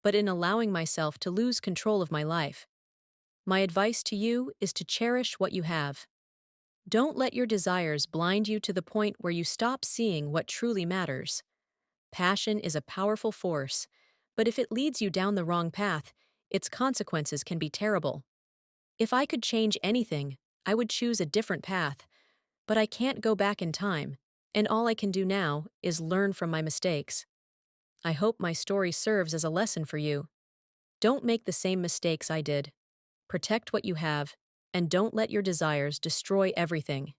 but in allowing myself to lose control of my life. My advice to you is to cherish what you have. Don't let your desires blind you to the point where you stop seeing what truly matters. Passion is a powerful force, but if it leads you down the wrong path, its consequences can be terrible. If I could change anything, I would choose a different path, but I can't go back in time, and all I can do now is learn from my mistakes. I hope my story serves as a lesson for you. Don't make the same mistakes I did. Protect what you have, and don't let your desires destroy everything.